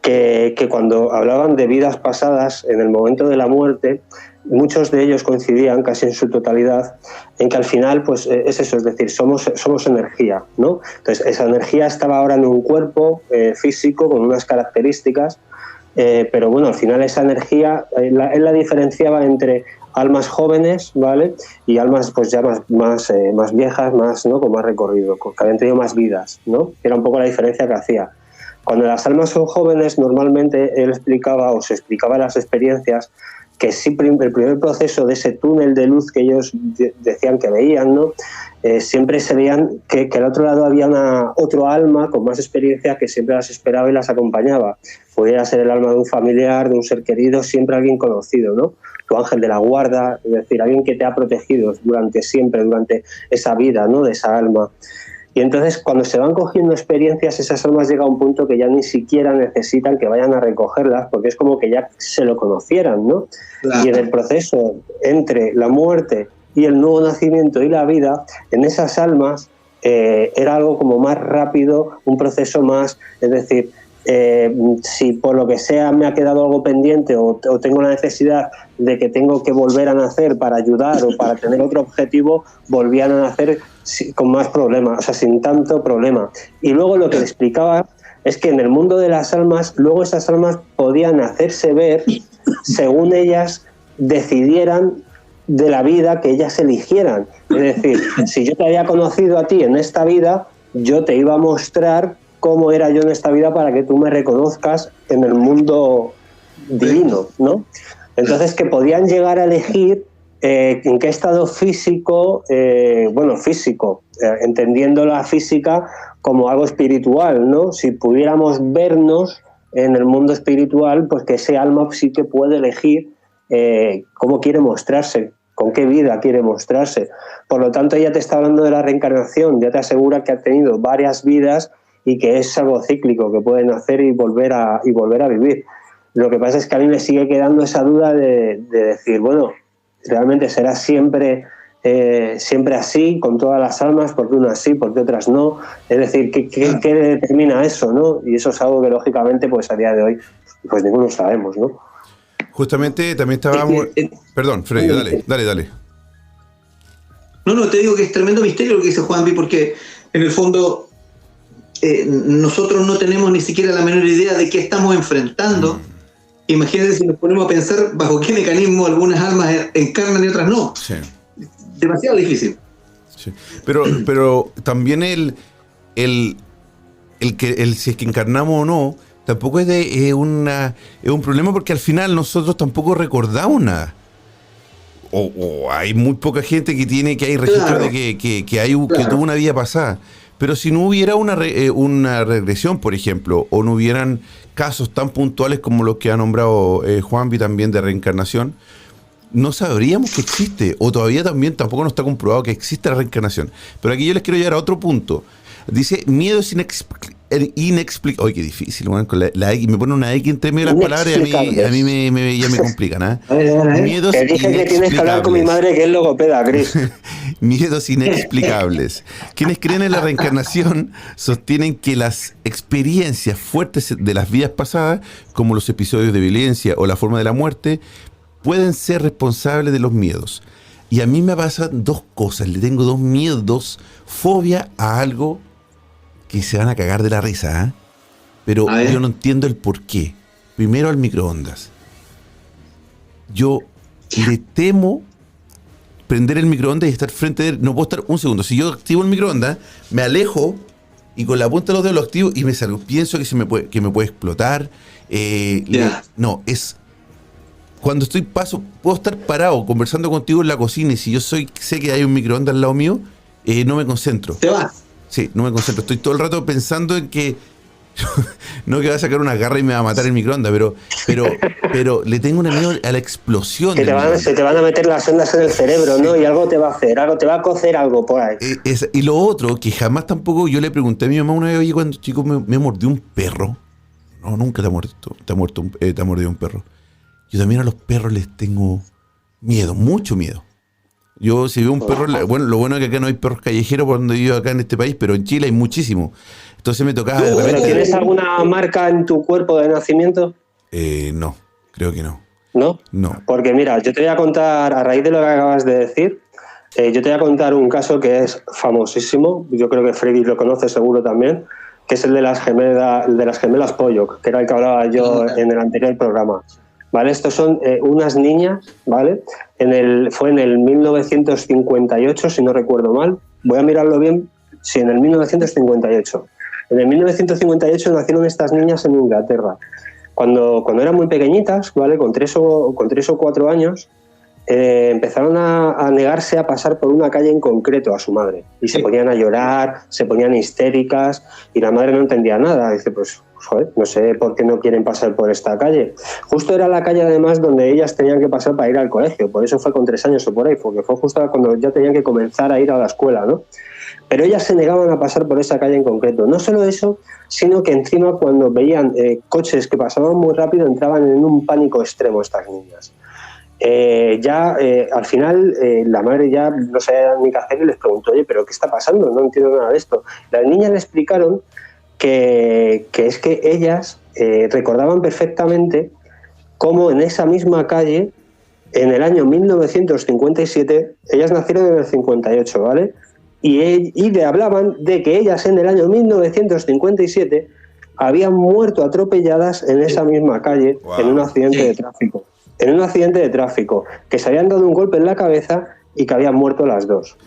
que cuando hablaban de vidas pasadas en el momento de la muerte, muchos de ellos coincidían casi en su totalidad en que al final pues es eso, es decir, somos energía, ¿no? Entonces esa energía estaba ahora en un cuerpo físico con unas características, pero bueno, al final esa energía él la diferenciaba entre almas jóvenes, ¿vale? Y almas pues ya más viejas, más, ¿no? Con más recorrido, que habían tenido más vidas, ¿no? Era un poco la diferencia que hacía. Cuando las almas son jóvenes, normalmente él explicaba o se explicaba las experiencias que sí, el primer proceso de ese túnel de luz que ellos decían que veían, ¿no? Siempre se veían que al otro lado había otro alma con más experiencia que siempre las esperaba y las acompañaba. Pudiera ser el alma de un familiar, de un ser querido, siempre alguien conocido, ¿no? Tu ángel de la guarda, es decir, alguien que te ha protegido durante esa vida, ¿no? De esa alma. Y entonces, cuando se van cogiendo experiencias, esas almas llegan a un punto que ya ni siquiera necesitan que vayan a recogerlas, porque es como que ya se lo conocieran, ¿no? Claro. Y en el proceso entre la muerte y el nuevo nacimiento y la vida, en esas almas era algo como más rápido, un proceso más, es decir, si por lo que sea me ha quedado algo pendiente o tengo la necesidad de que tengo que volver a nacer para ayudar o para tener otro objetivo, volvían a nacer con más problemas, o sea, sin tanto problema. Y luego lo que le explicaba es que en el mundo de las almas, luego esas almas podían hacerse ver según ellas decidieran de la vida que ellas eligieran. Es decir, si yo te había conocido a ti en esta vida, yo te iba a mostrar cómo era yo en esta vida para que tú me reconozcas en el mundo divino, ¿no? Entonces, que podían llegar a elegir en qué estado físico, entendiendo la física como algo espiritual, ¿no? Si pudiéramos vernos en el mundo espiritual, pues que ese alma sí que puede elegir cómo quiere mostrarse, con qué vida quiere mostrarse. Por lo tanto, ella te está hablando de la reencarnación, ya te asegura que ha tenido varias vidas y que es algo cíclico, que pueden hacer y volver a vivir. Lo que pasa es que a mí me sigue quedando esa duda de decir, bueno, realmente será siempre así, con todas las almas, porque unas sí, porque otras no. Es decir, ¿qué determina eso, no? Y eso es algo que, lógicamente, pues a día de hoy, pues ninguno sabemos, ¿no? Justamente también estábamos... Perdón, Freddy, dale. No, te digo que es tremendo misterio lo que dice Juanpi, porque en el fondo nosotros no tenemos ni siquiera la menor idea de qué estamos enfrentando. Imagínense si nos ponemos a pensar bajo qué mecanismo algunas almas encarnan y otras no. Sí. Demasiado difícil. Sí. Pero también si es que encarnamos o no, tampoco es un problema, porque al final nosotros tampoco recordamos nada. O hay muy poca gente que hay registro, claro, de que tuvo una vida pasada. Pero si no hubiera una regresión, por ejemplo, o no hubieran casos tan puntuales como los que ha nombrado Juanpi también de reencarnación, no sabríamos que existe, o todavía tampoco no está comprobado que existe la reencarnación. Pero aquí yo les quiero llevar a otro punto. Dice, miedos inexplicables. Oye, qué difícil, bueno, con la X, me pone una X entre medio de las palabras y a mí ya me complican, ¿eh? A ver. Miedos te dije que tienes que hablar con mi madre, que es logopeda, Chris. Miedos inexplicables. Quienes creen en la reencarnación sostienen que las experiencias fuertes de las vidas pasadas, como los episodios de violencia o la forma de la muerte, pueden ser responsables de los miedos. Y a mí me pasan dos cosas. Le tengo dos miedos, fobia a algo que se van a cagar de la risa, ¿eh? Pero yo no entiendo el por qué. Primero, al microondas. Yo le temo prender el microondas y estar frente de él. No puedo estar un segundo. Si yo activo el microondas, me alejo y con la punta de los dedos lo activo y me salgo. Pienso que me puede explotar. No, es... Cuando puedo estar parado conversando contigo en la cocina, y si yo sé que hay un microondas al lado mío, no me concentro. ¿Te vas? Sí, no me concentro. Estoy todo el rato pensando en que No que va a sacar una garra y me va a matar el microondas, pero le tengo un miedo a la explosión. Que se te van a meter las ondas en el cerebro, ¿no? Y algo te va a hacer, algo te va a cocer algo por ahí. Y lo otro, que jamás tampoco, yo le pregunté a mi mamá una vez, oye, cuando chico me mordió un perro. No, nunca te ha mordido un perro. Yo también a los perros les tengo miedo, mucho miedo. Yo si veo un perro, bueno, lo bueno es que acá no hay perros callejeros por donde vivo acá en este país, pero en Chile hay muchísimos. Entonces me tocaba de repente... ¿Tienes alguna marca en tu cuerpo de nacimiento? No, creo que no. ¿No? No. Porque mira, yo te voy a contar, a raíz de lo que acabas de decir, yo te voy a contar un caso que es famosísimo, yo creo que Freddy lo conoce seguro también, que es el de las gemelas Pollock, que era el que hablaba yo en el anterior programa. ¿Vale? Estos son unas niñas, ¿vale? Fue en el 1958, si no recuerdo mal. Voy a mirarlo bien. Sí, en el 1958. En el 1958 nacieron estas niñas en Inglaterra. Cuando eran muy pequeñitas, ¿vale? Con 3 o 4 años, empezaron a negarse a pasar por una calle en concreto a su madre. Y se ponían a llorar, se ponían histéricas, y la madre no entendía nada. Dice, pues, joder, no sé por qué no quieren pasar por esta calle. Justo era la calle, además, donde ellas tenían que pasar para ir al colegio. Por eso fue con 3 años o por ahí, porque fue justo cuando ya tenían que comenzar a ir a la escuela, ¿no? Pero ellas se negaban a pasar por esa calle en concreto. No solo eso, sino que encima cuando veían coches que pasaban muy rápido, entraban en un pánico extremo estas niñas. Al final la madre ya no sabía ni qué hacer y les preguntó, oye, ¿pero qué está pasando? No entiendo nada de esto. Las niñas le explicaron que es que ellas recordaban perfectamente cómo en esa misma calle, en el año 1957, ellas nacieron en el 58, ¿vale? Y le hablaban de que ellas en el año 1957 habían muerto atropelladas en esa misma calle, wow, en un accidente de tráfico. En un accidente de tráfico, que se habían dado un golpe en la cabeza y que habían muerto las dos.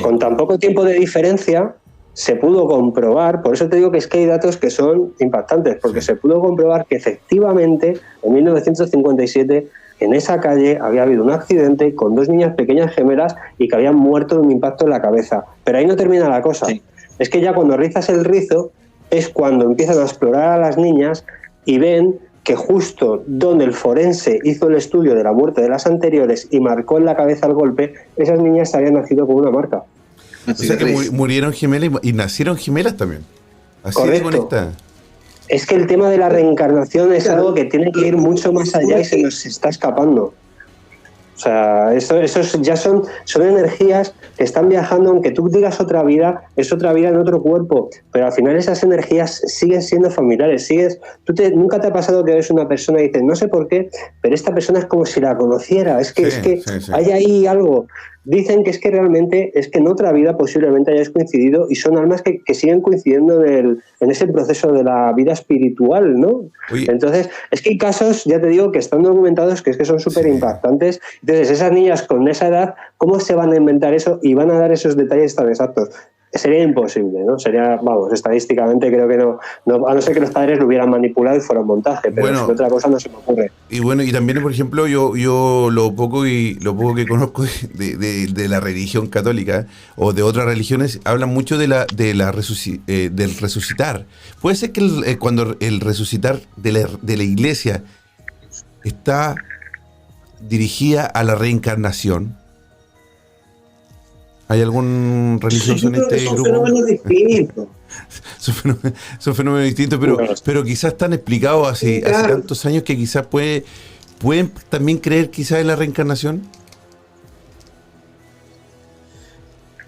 Con tan poco tiempo de diferencia se pudo comprobar, por eso te digo que es que hay datos que son impactantes, porque se pudo comprobar que efectivamente en 1957 en esa calle había habido un accidente con 2 niñas pequeñas gemelas y que habían muerto de un impacto en la cabeza. Pero ahí no termina la cosa. Sí. Es que ya cuando rizas el rizo es cuando empiezan a explorar a las niñas y ven que justo donde el forense hizo el estudio de la muerte de las anteriores y marcó en la cabeza el golpe, esas niñas habían nacido con una marca. O sea que murieron gemelas y nacieron gemelas también. Así de conectada. Es que el tema de la reencarnación es algo que tiene que ir mucho más allá y se nos está escapando. O sea, esos ya son energías que están viajando, aunque tú digas otra vida, es otra vida en otro cuerpo, pero al final esas energías siguen siendo familiares. Nunca te ha pasado que ves una persona y dices, no sé por qué, pero esta persona es como si la conociera, es que hay ahí algo. Dicen que es que realmente es que en otra vida posiblemente hayáis coincidido y son almas que siguen coincidiendo en ese proceso de la vida espiritual, ¿no? Oye. Entonces, es que hay casos, ya te digo, que están documentados que es que son súper impactantes. Entonces, esas niñas con esa edad, ¿cómo se van a inventar eso y van a dar esos detalles tan exactos? Sería imposible, ¿no? Sería, vamos, estadísticamente creo que no, a no ser que los padres lo hubieran manipulado y fuera un montaje, pero bueno, otra cosa no se me ocurre. Y bueno, y también, por ejemplo, yo lo poco que conozco de la religión católica o de otras religiones, hablan mucho del resucitar. Puede ser que cuando el resucitar de la iglesia está dirigida a la reencarnación. ¿Hay algún religioso en este grupo? Son fenómenos distintos. son fenómenos distintos, pero quizás están explicados hace tantos años que quizás pueden también creer quizás en la reencarnación.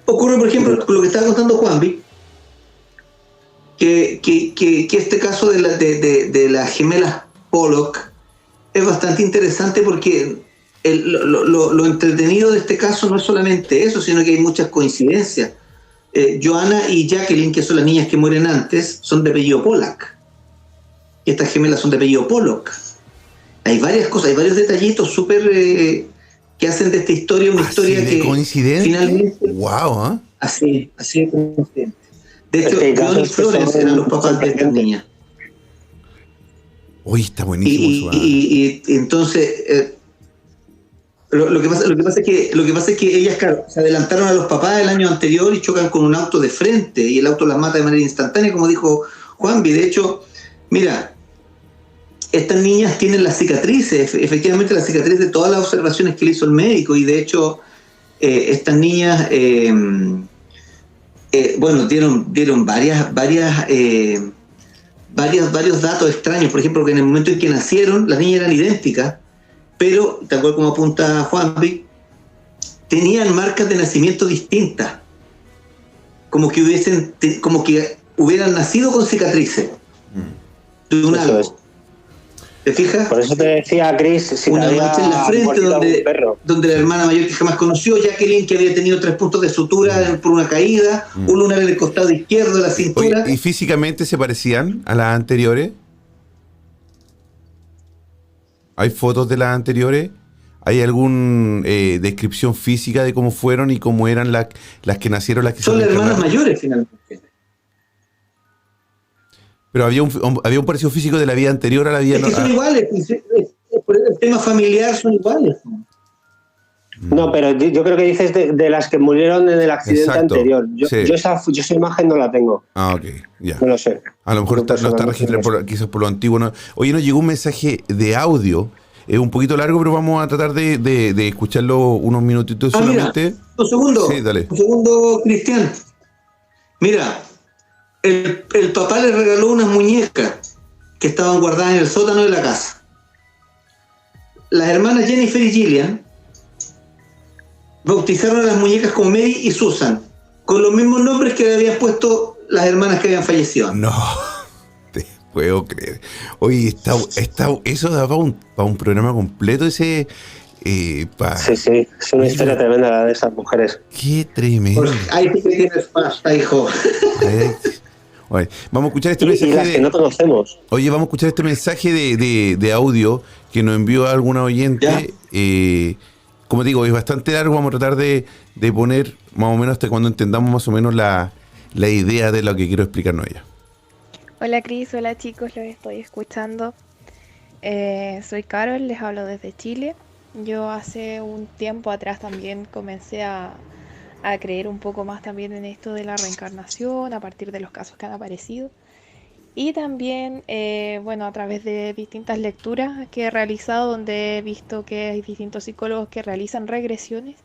Ocurre, por ejemplo, con lo que estaba contando Juanvi, que este caso de las gemelas Pollock es bastante interesante porque lo entretenido de este caso no es solamente eso, sino que hay muchas coincidencias. Joanna y Jacqueline, que son las niñas que mueren antes, son de apellido Pollack. Y estas gemelas son de apellido Pollock. Hay varias cosas, hay varios detallitos súper que hacen de esta historia una historia de que finalmente... ¡Wow! ¿Eh? Así de coincidente. De hecho, John y Florence eran los papás de estas niñas. Uy, está buenísimo. Y entonces... Lo que pasa es que ellas, claro, se adelantaron a los papás del año anterior y chocan con un auto de frente y el auto las mata de manera instantánea, como dijo Juanvi. De hecho, mira, estas niñas tienen las cicatrices, efectivamente las cicatrices de todas las observaciones que le hizo el médico, y de hecho estas niñas, bueno, dieron varios datos extraños. Por ejemplo, que en el momento en que nacieron, las niñas eran idénticas, pero, tal cual como apunta Juanpi, tenían marcas de nacimiento distintas, como que hubieran nacido con cicatrices de un Eso algo. es. ¿Te fijas? Por eso te decía, Chris, si Una te había mancha en la frente mordido algún perro. donde la hermana mayor que jamás conoció, Jacqueline, que había tenido 3 puntos de sutura por una caída, un lunar en el costado izquierdo de la cintura. Oye, ¿y físicamente se parecían a las anteriores? ¿Hay fotos de las anteriores? ¿Hay alguna descripción física de cómo fueron y cómo eran las que nacieron, las que Son se las hermanas reencarnaron? mayores, finalmente. Pero había un parecido físico de la vida anterior a la vida... Es que son iguales, por el tema familiar son iguales. No, pero yo creo que dices de las que murieron en el accidente Exacto, anterior. sí. Yo esa imagen no la tengo. Ah, ok, ya. No lo sé. A lo mejor no está registrado quizás por lo antiguo. ¿No? Oye, nos llegó un mensaje de audio. Es un poquito largo, pero vamos a tratar de escucharlo unos minutitos solamente. Mira, un segundo. Sí, dale. Un segundo, Cristian. Mira, el papá le regaló unas muñecas que estaban guardadas en el sótano de la casa. Las hermanas Jennifer y Gillian bautizaron a las muñecas como Mary y Susan, con los mismos nombres que le habían puesto las hermanas que habían fallecido. No, te puedo creer. Oye, eso da para un programa completo ese... Sí, es una historia tremenda la de esas mujeres. Qué tremendo. Pues ahí sí que tienes pasta, hijo. Oye, vamos a escuchar este Y mensaje las que no conocemos. Oye, vamos a escuchar este mensaje de audio que nos envió alguna oyente. Como digo, es bastante largo. Vamos a tratar de poner más o menos hasta cuando entendamos más o menos la idea de lo que quiero explicarnos ella. Hola Cris, hola chicos, los estoy escuchando. Soy Carol, les hablo desde Chile. Yo hace un tiempo atrás también comencé a creer un poco más también en esto de la reencarnación a partir de los casos que han aparecido. Y también, bueno, a través de distintas lecturas que he realizado, donde he visto que hay distintos psicólogos que realizan regresiones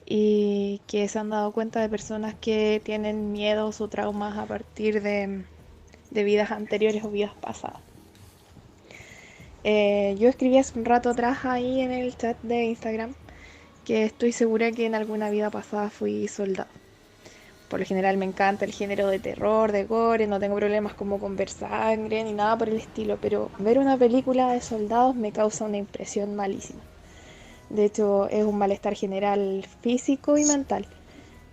y que se han dado cuenta de personas que tienen miedos o traumas a partir de vidas anteriores o vidas pasadas. Yo escribí hace un rato atrás ahí en el chat de Instagram que estoy segura que en alguna vida pasada fui soldado. Por lo general me encanta el género de terror, de gore, no tengo problemas como con ver sangre ni nada por el estilo, pero ver una película de soldados me causa una impresión malísima. De hecho, es un malestar general físico y mental.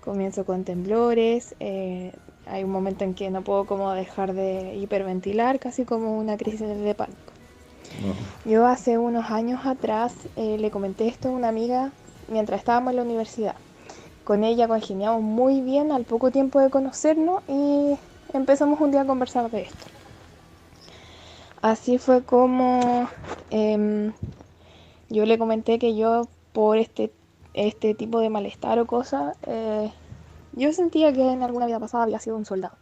Comienzo con temblores, hay un momento en que no puedo como dejar de hiperventilar, casi como una crisis de pánico. Yo hace unos años atrás le comenté esto a una amiga mientras estábamos en la universidad. Con ella congeniamos muy bien al poco tiempo de conocernos y empezamos un día a conversar de esto. Así fue como yo le comenté que yo por este tipo de malestar o cosas, yo sentía que en alguna vida pasada había sido un soldado.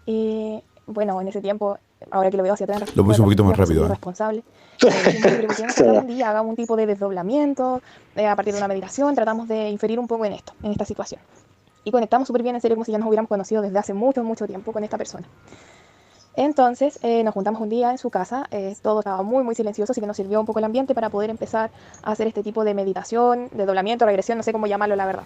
Y bueno, en ese tiempo, ahora que lo veo hacia atrás, Lo puse un poquito más rápido. Responsable. Un día hagamos un tipo de desdoblamiento, a partir de una meditación, tratamos de inferir un poco en esto, en esta situación. Y conectamos súper bien, en serio, como si ya nos hubiéramos conocido desde hace mucho, mucho tiempo con esta persona. Entonces nos juntamos un día en su casa, todo estaba muy, muy silencioso, así que nos sirvió un poco el ambiente para poder empezar a hacer este tipo de meditación, desdoblamiento, regresión, no sé cómo llamarlo, la verdad.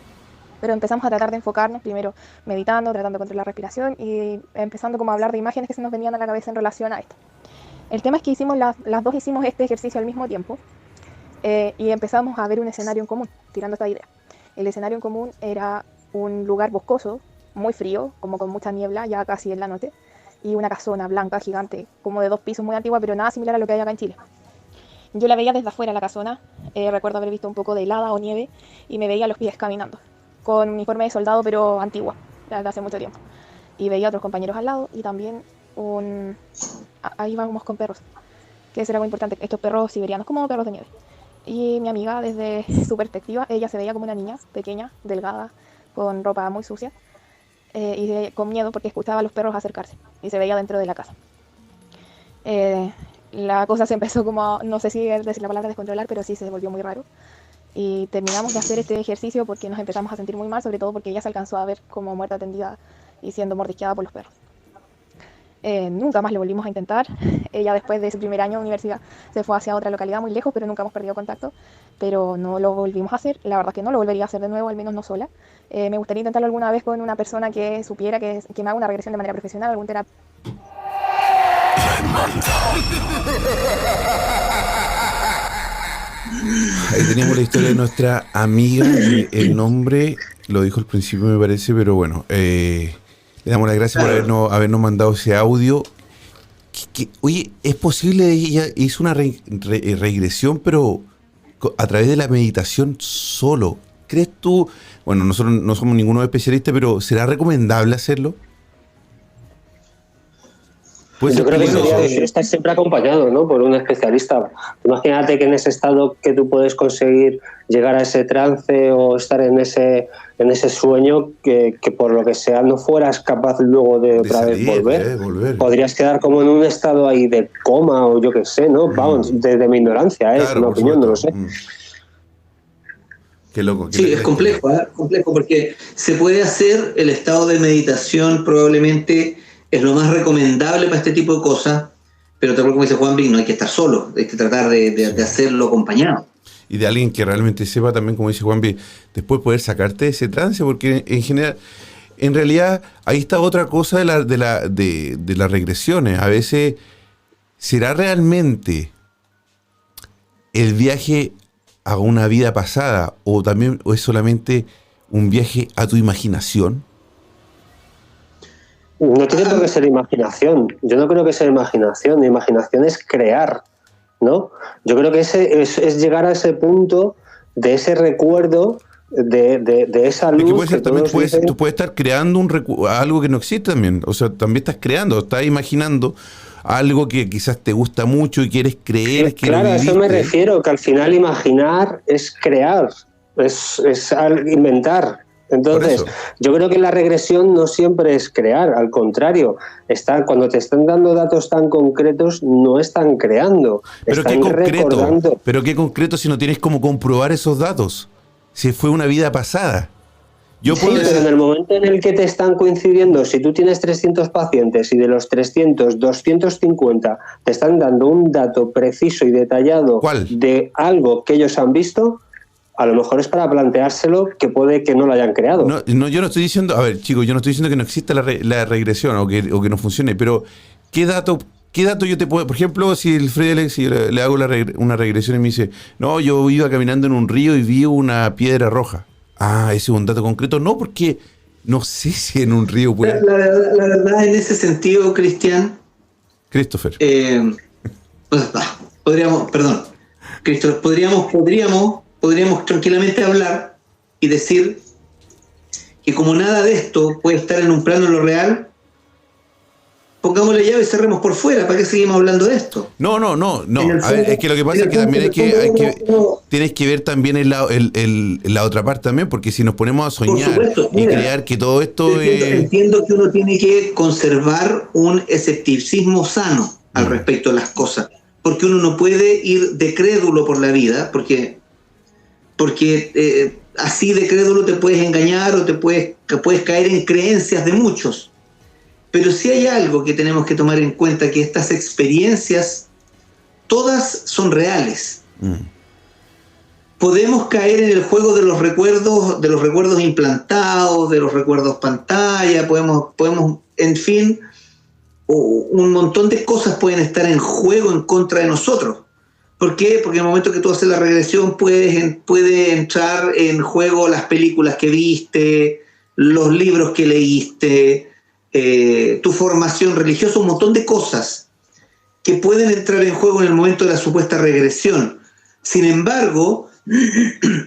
Pero empezamos a tratar de enfocarnos, primero meditando, tratando de controlar la respiración y empezando como a hablar de imágenes que se nos venían a la cabeza en relación a esto. El tema es que las dos hicimos este ejercicio al mismo tiempo y empezamos a ver un escenario en común, tirando esta idea. El escenario en común era un lugar boscoso, muy frío, como con mucha niebla, ya casi en la noche, y una casona blanca gigante, como de 2 pisos, muy antigua, pero nada similar a lo que hay acá en Chile. Yo la veía desde afuera, la casona, recuerdo haber visto un poco de helada o nieve y me veía los pies caminando, con uniforme de soldado, pero antigua, desde hace mucho tiempo. Y veía a otros compañeros al lado y también ahí vamos con perros, que eso era muy importante, estos perros siberianos como perros de nieve. Y mi amiga, desde su perspectiva, ella se veía como una niña pequeña, delgada, con ropa muy sucia, con miedo porque escuchaba a los perros acercarse y se veía dentro de la casa. La cosa se empezó como, no sé si decir la palabra descontrolar, pero sí se volvió muy raro. Y terminamos de hacer este ejercicio porque nos empezamos a sentir muy mal, sobre todo porque ella se alcanzó a ver como muerta tendida y siendo mordisqueada por los perros. Nunca más lo volvimos a intentar. Ella después de ese primer año de universidad se fue hacia otra localidad muy lejos, pero nunca hemos perdido contacto. Pero no lo volvimos a hacer. La verdad es que no lo volvería a hacer de nuevo, al menos no sola. Me gustaría intentarlo alguna vez con una persona que supiera que me haga una regresión de manera profesional, algún terapeuta. Ahí teníamos la historia de nuestra amiga. El nombre lo dijo al principio, me parece, pero bueno, le damos las gracias por habernos mandado ese audio. Oye, ¿es posible? Ella hizo una regresión, pero a través de la meditación solo. ¿Crees tú? Bueno, nosotros no somos ninguno especialista, pero ¿será recomendable hacerlo? Yo creo que debería estar siempre acompañado, ¿no?, por un especialista. Imagínate que en ese estado que tú puedes conseguir llegar a ese trance o estar en ese sueño que por lo que sea no fueras capaz luego de otra vez volver. Podrías quedar como en un estado ahí de coma o yo qué sé, ¿no? Vamos, desde mi ignorancia, es una opinión, no lo sé. Qué loco. Sí, es complejo, complejo porque se puede hacer el estado de meditación, probablemente es lo más recomendable para este tipo de cosas, pero tal como dice Juanvi, no hay que estar solo, hay que tratar de hacerlo acompañado. Y de alguien que realmente sepa también, como dice Juanvi, después poder sacarte de ese trance, porque en general, en realidad, ahí está otra cosa de las regresiones. A veces, ¿será realmente el viaje a una vida pasada o es solamente un viaje a tu imaginación? No tiene por qué ser imaginación. Yo no creo que sea imaginación. Imaginación es crear, ¿no? Yo creo que es llegar a ese punto de ese recuerdo de esa luz. Puede ser, también tú puedes estar creando algo que no existe también. O sea, también estás creando, estás imaginando algo que quizás te gusta mucho y quieres creer que claro, lo viviste. A eso me refiero, que al final imaginar es crear, es inventar. Entonces, yo creo que la regresión no siempre es crear, al contrario, cuando te están dando datos tan concretos, no están creando, están recordando. Pero qué concreto si no tienes cómo comprobar esos datos, si fue una vida pasada. Pero en el momento en el que te están coincidiendo, si tú tienes 300 pacientes y de los 300, 250 te están dando un dato preciso y detallado de algo que ellos han visto, a lo mejor es para planteárselo que puede que no lo hayan creado. No, yo no estoy diciendo, a ver, chicos, yo no estoy diciendo que no exista la regresión o que no funcione, pero ¿qué dato yo te puedo...? Por ejemplo, si el Freddy le hago una regresión y me dice, no, yo iba caminando en un río y vi una piedra roja. Ah, ese es un dato concreto. No, porque no sé si en un río puede... La verdad, en ese sentido, Cristian... Christopher. Podríamos tranquilamente hablar y decir que como nada de esto puede estar en un plano de lo real, pongámosle llave y cerremos por fuera. ¿Para qué seguimos hablando de esto? No. A ver, es que lo que pasa es que también tienes que ver también la otra parte también, porque si nos ponemos a soñar y crear que todo esto entiendo que uno tiene que conservar un escepticismo sano al respecto de las cosas, porque uno no puede ir de crédulo por la vida, porque así de crédulo te puedes engañar o te puedes caer en creencias de muchos. Pero sí hay algo que tenemos que tomar en cuenta, que estas experiencias todas son reales. Podemos caer en el juego de los recuerdos implantados, de los recuerdos pantalla, podemos, en fin, un montón de cosas pueden estar en juego en contra de nosotros. ¿Por qué? Porque en el momento que tú haces la regresión puede entrar en juego las películas que viste, los libros que leíste, tu formación religiosa, un montón de cosas que pueden entrar en juego en el momento de la supuesta regresión. Sin embargo,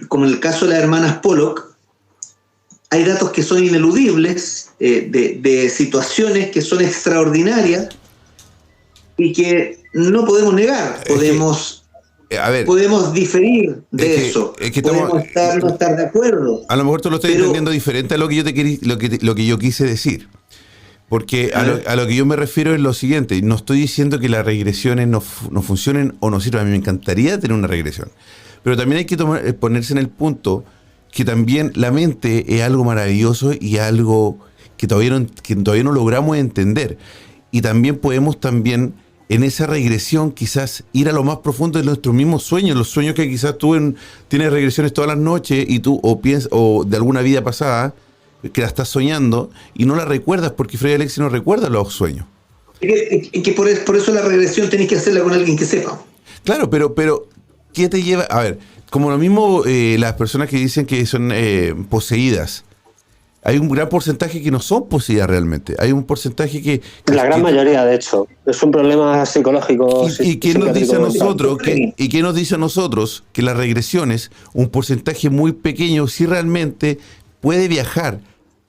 como en el caso de las hermanas Pollock, hay datos que son ineludibles, de situaciones que son extraordinarias y que no podemos negar. A ver, podemos diferir de eso. es que Podemos no estar de acuerdo. a lo mejor tú lo estás entendiendo diferente a lo que yo lo que yo quise decir. Porque a lo que yo me refiero es lo siguiente: no estoy diciendo que las regresiones no funcionen o no sirvan. A mí me encantaría tener una regresión. Pero también hay que ponerse en el punto que también la mente es algo maravilloso y algo que todavía no logramos entender. Y también podemos en esa regresión quizás ir a lo más profundo de nuestros mismos sueños, los sueños que quizás tú tienes regresiones todas las noches y tú o de alguna vida pasada que la estás soñando y no la recuerdas porque Fray Alexis no recuerda los sueños. Y que por eso la regresión tenés que hacerla con alguien que sepa. Claro, pero ¿qué te lleva? A ver, como lo mismo las personas que dicen que son poseídas. Hay un gran porcentaje que no son poseídas realmente. Hay un porcentaje que la gran mayoría, de hecho. Es un problema psicológico. ¿Y qué nos dice a nosotros? ¿Y qué nos dice a nosotros? Que las regresiones, un porcentaje muy pequeño, sí realmente puede viajar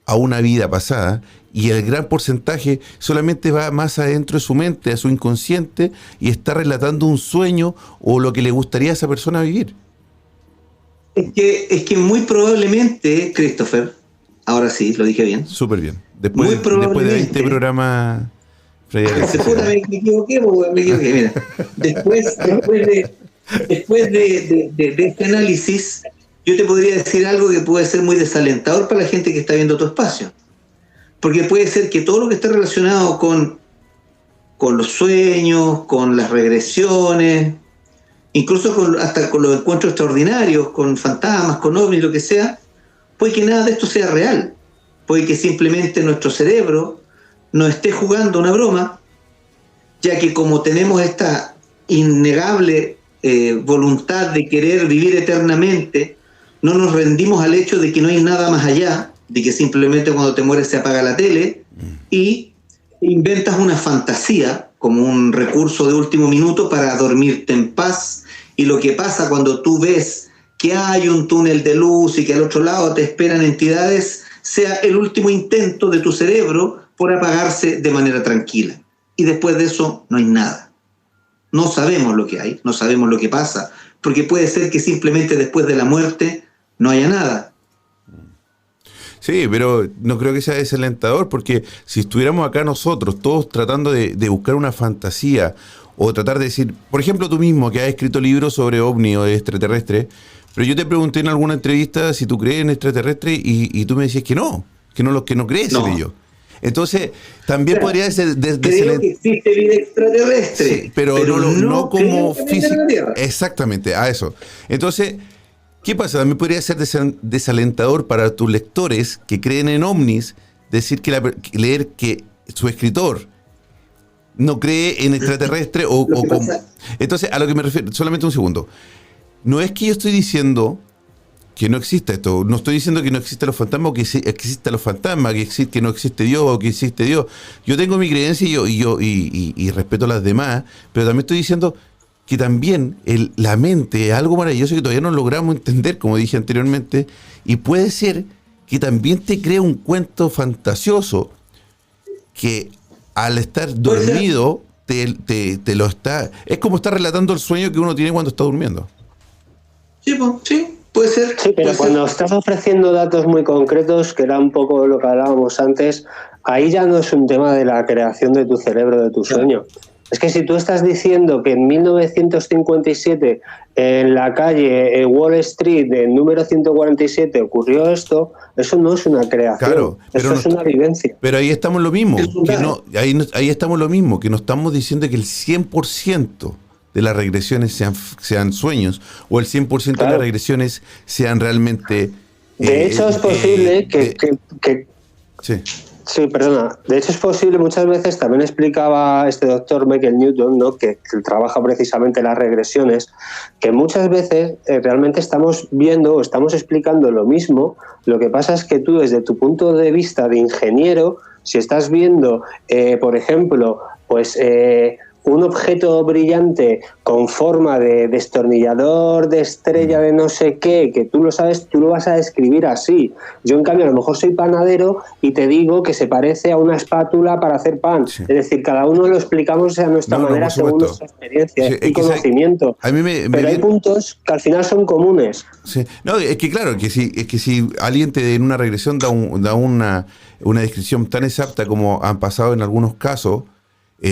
a una vida pasada, y el gran porcentaje solamente va más adentro de su mente, a su inconsciente, y está relatando un sueño o lo que le gustaría a esa persona vivir. Es que muy probablemente, Christopher, ahora sí, lo dije bien. Súper bien. Después de este programa... me equivoqué, mira. Después de este análisis, yo te podría decir algo que puede ser muy desalentador para la gente que está viendo tu espacio. Porque puede ser que todo lo que esté relacionado con los sueños, con las regresiones, incluso hasta con los encuentros extraordinarios, con fantasmas, con ovnis, lo que sea, puede que nada de esto sea real. Puede que simplemente nuestro cerebro nos esté jugando una broma, ya que como tenemos esta innegable voluntad de querer vivir eternamente, no nos rendimos al hecho de que no hay nada más allá, de que simplemente cuando te mueres se apaga la tele, y inventas una fantasía como un recurso de último minuto para dormirte en paz. Y lo que pasa cuando tú ves que hay un túnel de luz y que al otro lado te esperan entidades, sea el último intento de tu cerebro por apagarse de manera tranquila. Y después de eso no hay nada. No sabemos lo que hay, no sabemos lo que pasa, porque puede ser que simplemente después de la muerte no haya nada. Sí, pero no creo que sea desalentador, porque si estuviéramos acá nosotros, todos tratando de buscar una fantasía, o tratar de decir, por ejemplo, tú mismo que has escrito libros sobre ovni o extraterrestre, pero yo te pregunté en alguna entrevista si tú crees en extraterrestre y tú me decías que no crees en ello. Entonces, también podría ser... Creo que existe vida extraterrestre, sí, pero no como física. Exactamente, a eso. Entonces, ¿qué pasa? También podría ser desalentador para tus lectores que creen en ovnis, decir leer que su escritor no cree en extraterrestre o como... Entonces, a lo que me refiero, solamente un segundo. No es que yo estoy diciendo que no exista esto, no estoy diciendo que no existen los fantasmas o que existan los fantasmas, que no existe Dios o que existe Dios. Yo tengo mi creencia y respeto las demás, pero también estoy diciendo que también la mente es algo maravilloso que todavía no logramos entender, como dije anteriormente, y puede ser que también te crea un cuento fantasioso que al estar dormido te lo está... Es como estar relatando el sueño que uno tiene cuando está durmiendo. Sí, puede ser. Sí, pero cuando estás ofreciendo datos muy concretos, que era un poco lo que hablábamos antes, ahí ya no es un tema de la creación de tu cerebro, de tu sueño. Es que si tú estás diciendo que en 1957 en la calle Wall Street, en número 147, ocurrió esto, eso no es una creación, claro, eso es una vivencia. Pero ahí estamos lo mismo, ahí estamos lo mismo, que no estamos diciendo que el 100% de las regresiones sean sueños, o el 100% de las regresiones sean realmente... De hecho, es posible que sí. Sí, perdona. De hecho, es posible, muchas veces también explicaba este doctor Michael Newton, ¿no? que trabaja precisamente las regresiones, que muchas veces realmente estamos viendo o estamos explicando lo mismo. Lo que pasa es que tú, desde tu punto de vista de ingeniero, si estás viendo, por ejemplo, pues un objeto brillante con forma de destornillador, de estrella, de no sé qué, que tú lo sabes, tú lo vas a describir así. Yo, en cambio, a lo mejor soy panadero y te digo que se parece a una espátula para hacer pan. Sí. Es decir, cada uno lo explicamos a nuestra manera, por según supuesto. nuestra experiencia Sí, es y que conocimiento. a mí me Pero hay puntos que al final son comunes. Sí. No, es que claro, es que si alguien en una regresión da una descripción tan exacta como han pasado en algunos casos,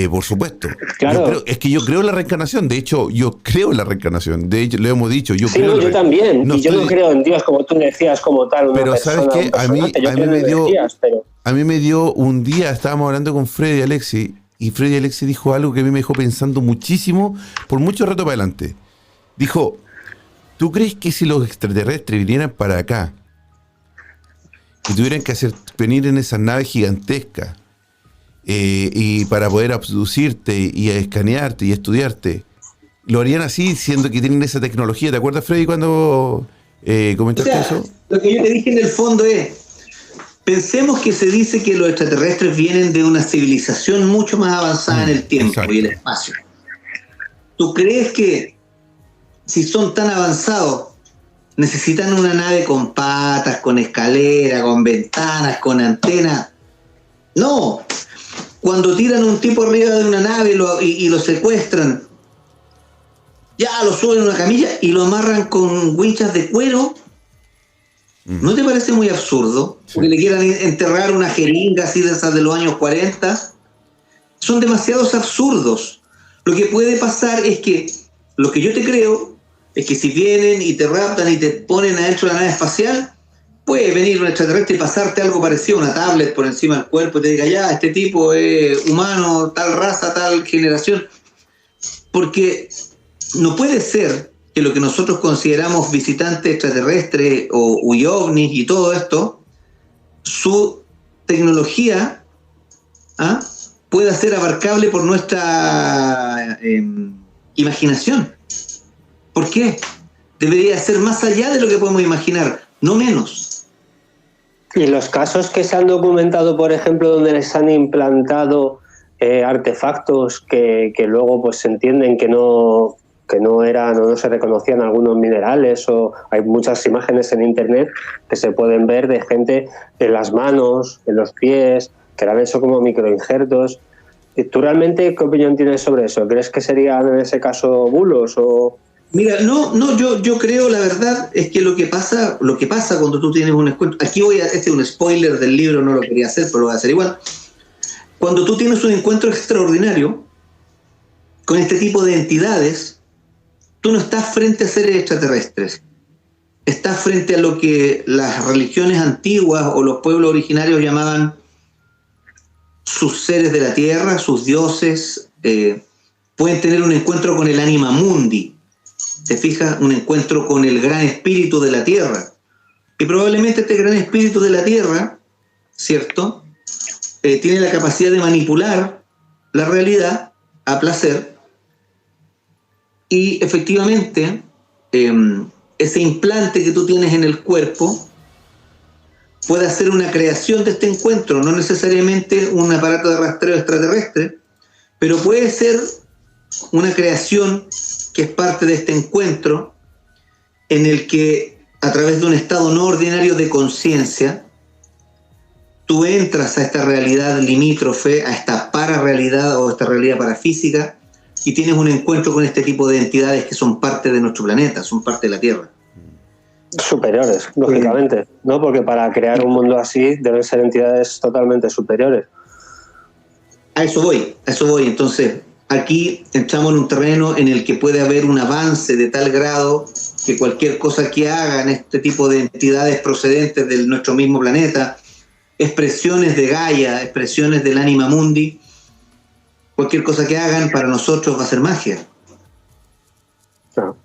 por supuesto. Claro. Es que yo creo en la reencarnación. De hecho, yo creo en la reencarnación. De hecho, lo hemos dicho. Yo Sí, creo no, en la yo también. no y yo no estoy- creo en Dios, como tú decías, como tal, una Pero persona, ¿sabes qué? un personaje. Yo creo en energías, pero... A mí me dio un día, estábamos hablando con Freddy y Alexi, y Freddy y Alexi dijo algo que a mí me dejó pensando muchísimo, por mucho rato para adelante. Dijo, ¿tú crees que si los extraterrestres vinieran para acá y tuvieran que venir en esas naves gigantescas y para poder abducirte y a escanearte y estudiarte, lo harían así, siendo que tienen esa tecnología? ¿Te acuerdas, Freddy, cuando O comentaste sea, eso? lo que yo te dije en el fondo es, pensemos que se dice que los extraterrestres vienen de una civilización mucho más avanzada en el tiempo exacto. y el espacio. ¿Tú crees que si son tan avanzados necesitan una nave con patas, con escalera, con ventanas, con antenas? No. Cuando tiran un tipo arriba de una nave y lo secuestran, ya lo suben a una camilla y lo amarran con winchas de cuero. ¿No te parece muy absurdo? Sí. Porque le quieran enterrar una jeringa así de esas de los años 40. Son demasiados absurdos. Lo que puede pasar es que, lo que yo te creo, es que si vienen y te raptan y te ponen adentro de la nave espacial, puede venir un extraterrestre y pasarte algo parecido a una tablet por encima del cuerpo y te diga, ya, este tipo es humano, tal raza, tal generación. Porque no puede ser que lo que nosotros consideramos visitantes extraterrestres o ovnis y todo esto, su tecnología pueda ser abarcable por nuestra imaginación. ¿Por qué? Debería ser más allá de lo que podemos imaginar, no menos. Y los casos que se han documentado, por ejemplo, donde les han implantado artefactos que luego pues se entienden que no eran o no se reconocían algunos minerales, o hay muchas imágenes en internet que se pueden ver de gente en las manos, en los pies, que eran eso como microinjertos. ¿Tú realmente qué opinión tienes sobre eso? ¿Crees que serían en ese caso bulos o...? Mira, yo creo, la verdad, es que lo que pasa cuando tú tienes un encuentro, este es un spoiler del libro, no lo quería hacer, pero lo voy a hacer igual. Cuando tú tienes un encuentro extraordinario con este tipo de entidades, tú no estás frente a seres extraterrestres, estás frente a lo que las religiones antiguas o los pueblos originarios llamaban sus seres de la tierra, sus dioses. Pueden tener un encuentro con el anima mundi. ¿Te fijas? Un encuentro con el gran espíritu de la tierra. Y probablemente este gran espíritu de la tierra, ¿cierto? Tiene la capacidad de manipular la realidad a placer. Y efectivamente, ese implante que tú tienes en el cuerpo puede hacer una creación de este encuentro, no necesariamente un aparato de rastreo extraterrestre, pero puede ser una creación que es parte de este encuentro en el que a través de un estado no ordinario de conciencia tú entras a esta realidad limítrofe, a esta pararrealidad o esta realidad parafísica y tienes un encuentro con este tipo de entidades que son parte de nuestro planeta, son parte de la Tierra. Superiores, lógicamente, ¿no? Porque para crear un mundo así deben ser entidades totalmente superiores. A eso voy. Entonces, aquí entramos en un terreno en el que puede haber un avance de tal grado que cualquier cosa que hagan este tipo de entidades procedentes de nuestro mismo planeta, expresiones de Gaia, expresiones del Anima Mundi, cualquier cosa que hagan para nosotros va a ser magia. No.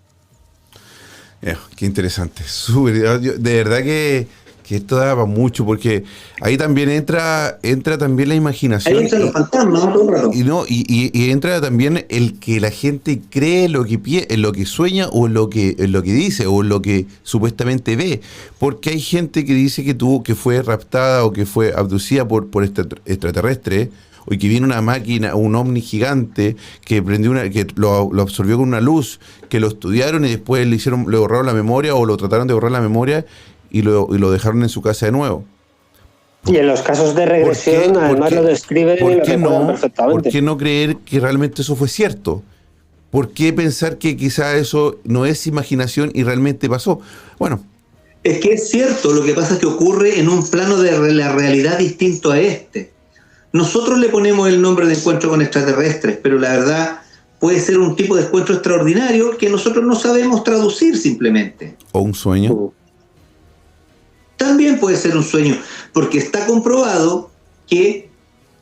Qué interesante, súper. De verdad que esto daba mucho, porque ahí también entra también la imaginación. Ahí entran los fantasmas, ¿no? Todo el rato. Y entra también el que la gente cree en lo que sueña o en lo que dice o en lo que supuestamente ve, porque hay gente que dice que fue raptada o que fue abducida por extraterrestres o que viene una máquina, un ovni gigante que prendió que lo absorbió con una luz, que lo estudiaron y después le borraron la memoria o lo trataron de borrar la memoria y lo dejaron en su casa de nuevo. Y en los casos de regresión, además lo describen y lo recuerdan perfectamente. ¿Por qué no creer que realmente eso fue cierto? ¿Por qué pensar que quizá eso no es imaginación y realmente pasó? Bueno. Es que es cierto, lo que pasa es que ocurre en un plano de la realidad distinto a este. Nosotros le ponemos el nombre de encuentro con extraterrestres, pero la verdad puede ser un tipo de encuentro extraordinario que nosotros no sabemos traducir simplemente. ¿O un sueño? También puede ser un sueño, porque está comprobado que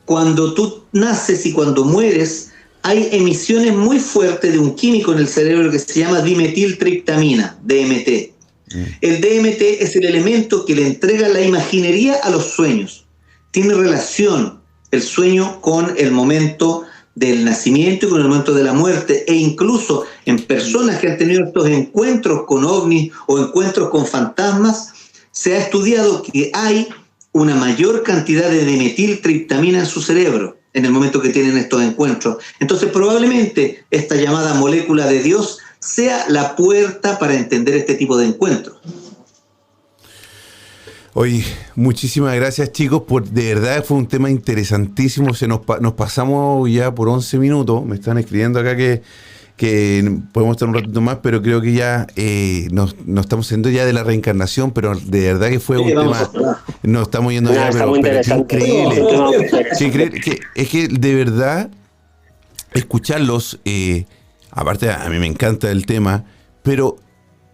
cuando tú naces y cuando mueres, hay emisiones muy fuertes de un químico en el cerebro que se llama dimetiltriptamina, DMT. El DMT es el elemento que le entrega la imaginería a los sueños. Tiene relación el sueño con el momento del nacimiento y con el momento de la muerte, e incluso en personas que han tenido estos encuentros con ovnis o encuentros con fantasmas, se ha estudiado que hay una mayor cantidad de dimetiltriptamina en su cerebro en el momento que tienen estos encuentros. Entonces probablemente esta llamada molécula de Dios sea la puerta para entender este tipo de encuentros. Oye, muchísimas gracias, chicos, de verdad fue un tema interesantísimo. Nos pasamos ya por 11 minutos. Me están escribiendo acá que podemos estar un ratito más, pero creo que ya nos estamos yendo ya de la reencarnación, pero de verdad que fue un tema. Nos estamos yendo ya, pero qué increíble. Es que de verdad escucharlos, aparte a mí me encanta el tema, pero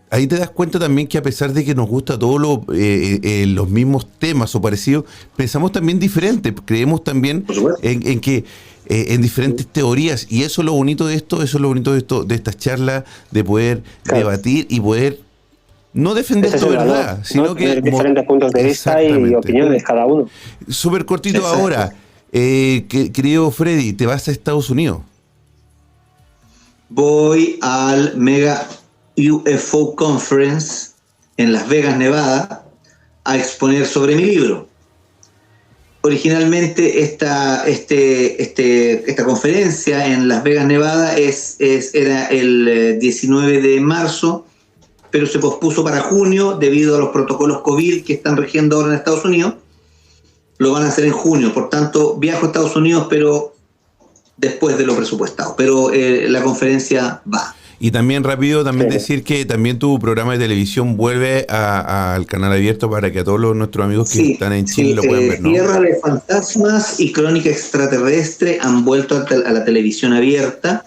ahí te das cuenta también que a pesar de que nos gusta todos los mismos temas o parecidos, pensamos también diferente, creemos también en que en diferentes teorías, y eso es lo bonito de esto, de estas charlas, de poder debatir y poder no defender tu verdad, sino que diferentes puntos de vista y opiniones cada uno. Súper cortito ahora, querido Freddy, ¿te vas a Estados Unidos? Voy al Mega UFO Conference en Las Vegas, Nevada, a exponer sobre mi libro. Originalmente esta conferencia en Las Vegas, Nevada era el 19 de marzo, pero se pospuso para junio debido a los protocolos COVID que están rigiendo ahora en Estados Unidos. Lo van a hacer en junio, por tanto viajo a Estados Unidos, pero después de lo presupuestado. Pero la conferencia va. Y también rápido, decir que también tu programa de televisión vuelve al canal abierto para que a todos nuestros amigos que están en Chile lo puedan ver, ¿no? Tierra de Fantasmas y Crónica Extraterrestre han vuelto a la televisión abierta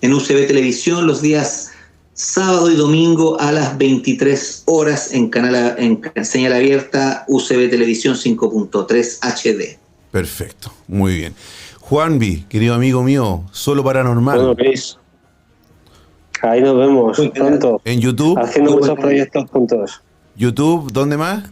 en UCB Televisión los días sábado y domingo a las 23 horas en señal abierta UCB Televisión 5.3 HD. Perfecto, muy bien. Juanvi, querido amigo mío, Solo Paranormal. Bueno, Chris, ahí nos vemos pronto. En YouTube. Haciendo muchos proyectos juntos. YouTube, ¿dónde más?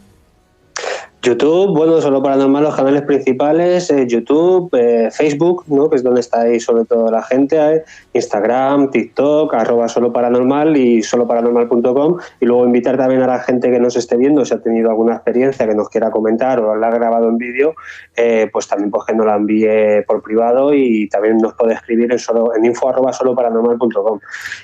YouTube, bueno, Solo Paranormal, los canales principales, YouTube, Facebook, ¿no? Que es donde está ahí sobre todo la gente, Instagram, TikTok, @soloparanormal y soloparanormal.com, y luego invitar también a la gente que nos esté viendo, si ha tenido alguna experiencia que nos quiera comentar o la ha grabado en vídeo, pues también que nos la envíe por privado, y también nos puede escribir en info@soloparanormal.com.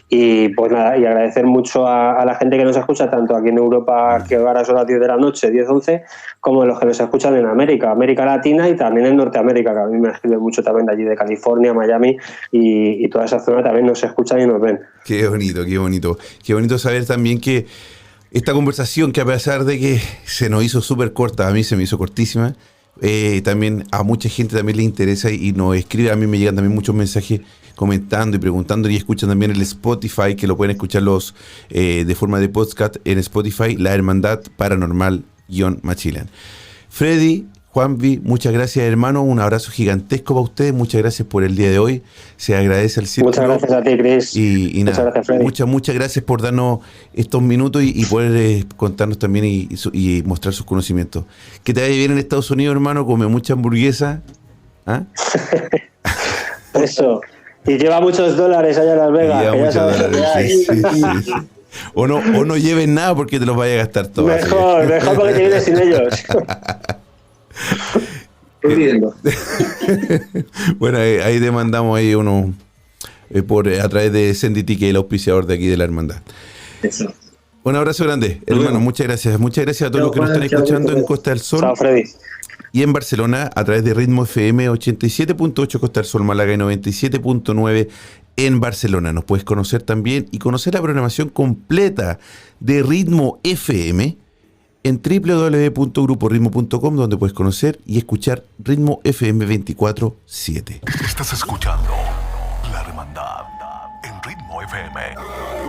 Y pues nada, y agradecer mucho a la gente que nos escucha, tanto aquí en Europa, que ahora son las 10 de la noche, 10-11, como los que nos escuchan en América Latina, y también en Norteamérica, que a mí me escriben mucho también de allí, de California, Miami y toda esa zona también nos escuchan y nos ven. Qué bonito, qué bonito. Qué bonito saber también que esta conversación, que a pesar de que se nos hizo súper corta, a mí se me hizo cortísima, también a mucha gente también le interesa y nos escribe. A mí me llegan también muchos mensajes comentando y preguntando, y escuchan también el Spotify, que lo pueden escuchar de forma de podcast en Spotify, La Hermandad Paranormal-Machilan. Freddy, Juanvi, muchas gracias, hermano. Un abrazo gigantesco para ustedes. Muchas gracias por el día de hoy. Se agradece al círculo. Muchas gracias a ti, Chris. Y muchas nada, gracias, Freddy. muchas gracias por darnos estos minutos y poder contarnos también y mostrar sus conocimientos. Que te vaya bien en Estados Unidos, hermano. Come mucha hamburguesa. ¿Ah? Eso. Y lleva muchos dólares allá en Las Vegas. Lleva que ya muchos sabes dólares. que hay. Sí. O no lleves nada porque te los vayas a gastar todos. Mejor porque te vienes sin ellos. Estoy viendo. Bueno, ahí demandamos ahí uno a través de Sendity, que es el auspiciador de aquí de la hermandad. Eso. Un abrazo grande, hermano. Muchas gracias. Muchas gracias a todos los que nos están escuchando en Costa del Sol. Chao, Freddy. Y en Barcelona, a través de Ritmo FM 87.8 Costa del Sol Málaga y 97.9 en Barcelona. Nos puedes conocer también y conocer la programación completa de Ritmo FM en www.gruporitmo.com, donde puedes conocer y escuchar Ritmo FM 24/7. Estás escuchando La Hermandad en Ritmo FM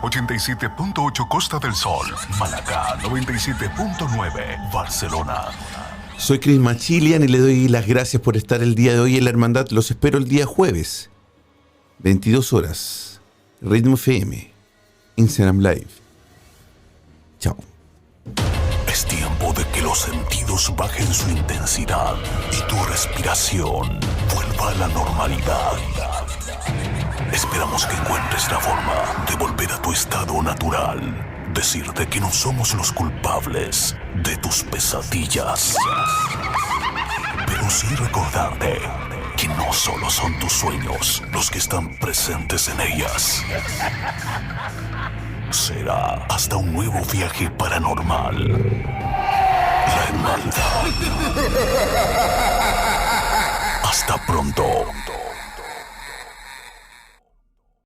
87.8 Costa del Sol, Málaga 97.9 Barcelona. Soy Chris Machilian y le doy las gracias por estar el día de hoy en la hermandad. Los espero el día jueves, 22 horas, Ritmo FM, Instagram Live. Chao. Es tiempo de que los sentidos bajen su intensidad y tu respiración vuelva a la normalidad. Esperamos que encuentres la forma de volver a tu estado natural. Decirte que no somos los culpables de tus pesadillas. Pero sí recordarte que no solo son tus sueños los que están presentes en ellas. Será hasta un nuevo viaje paranormal.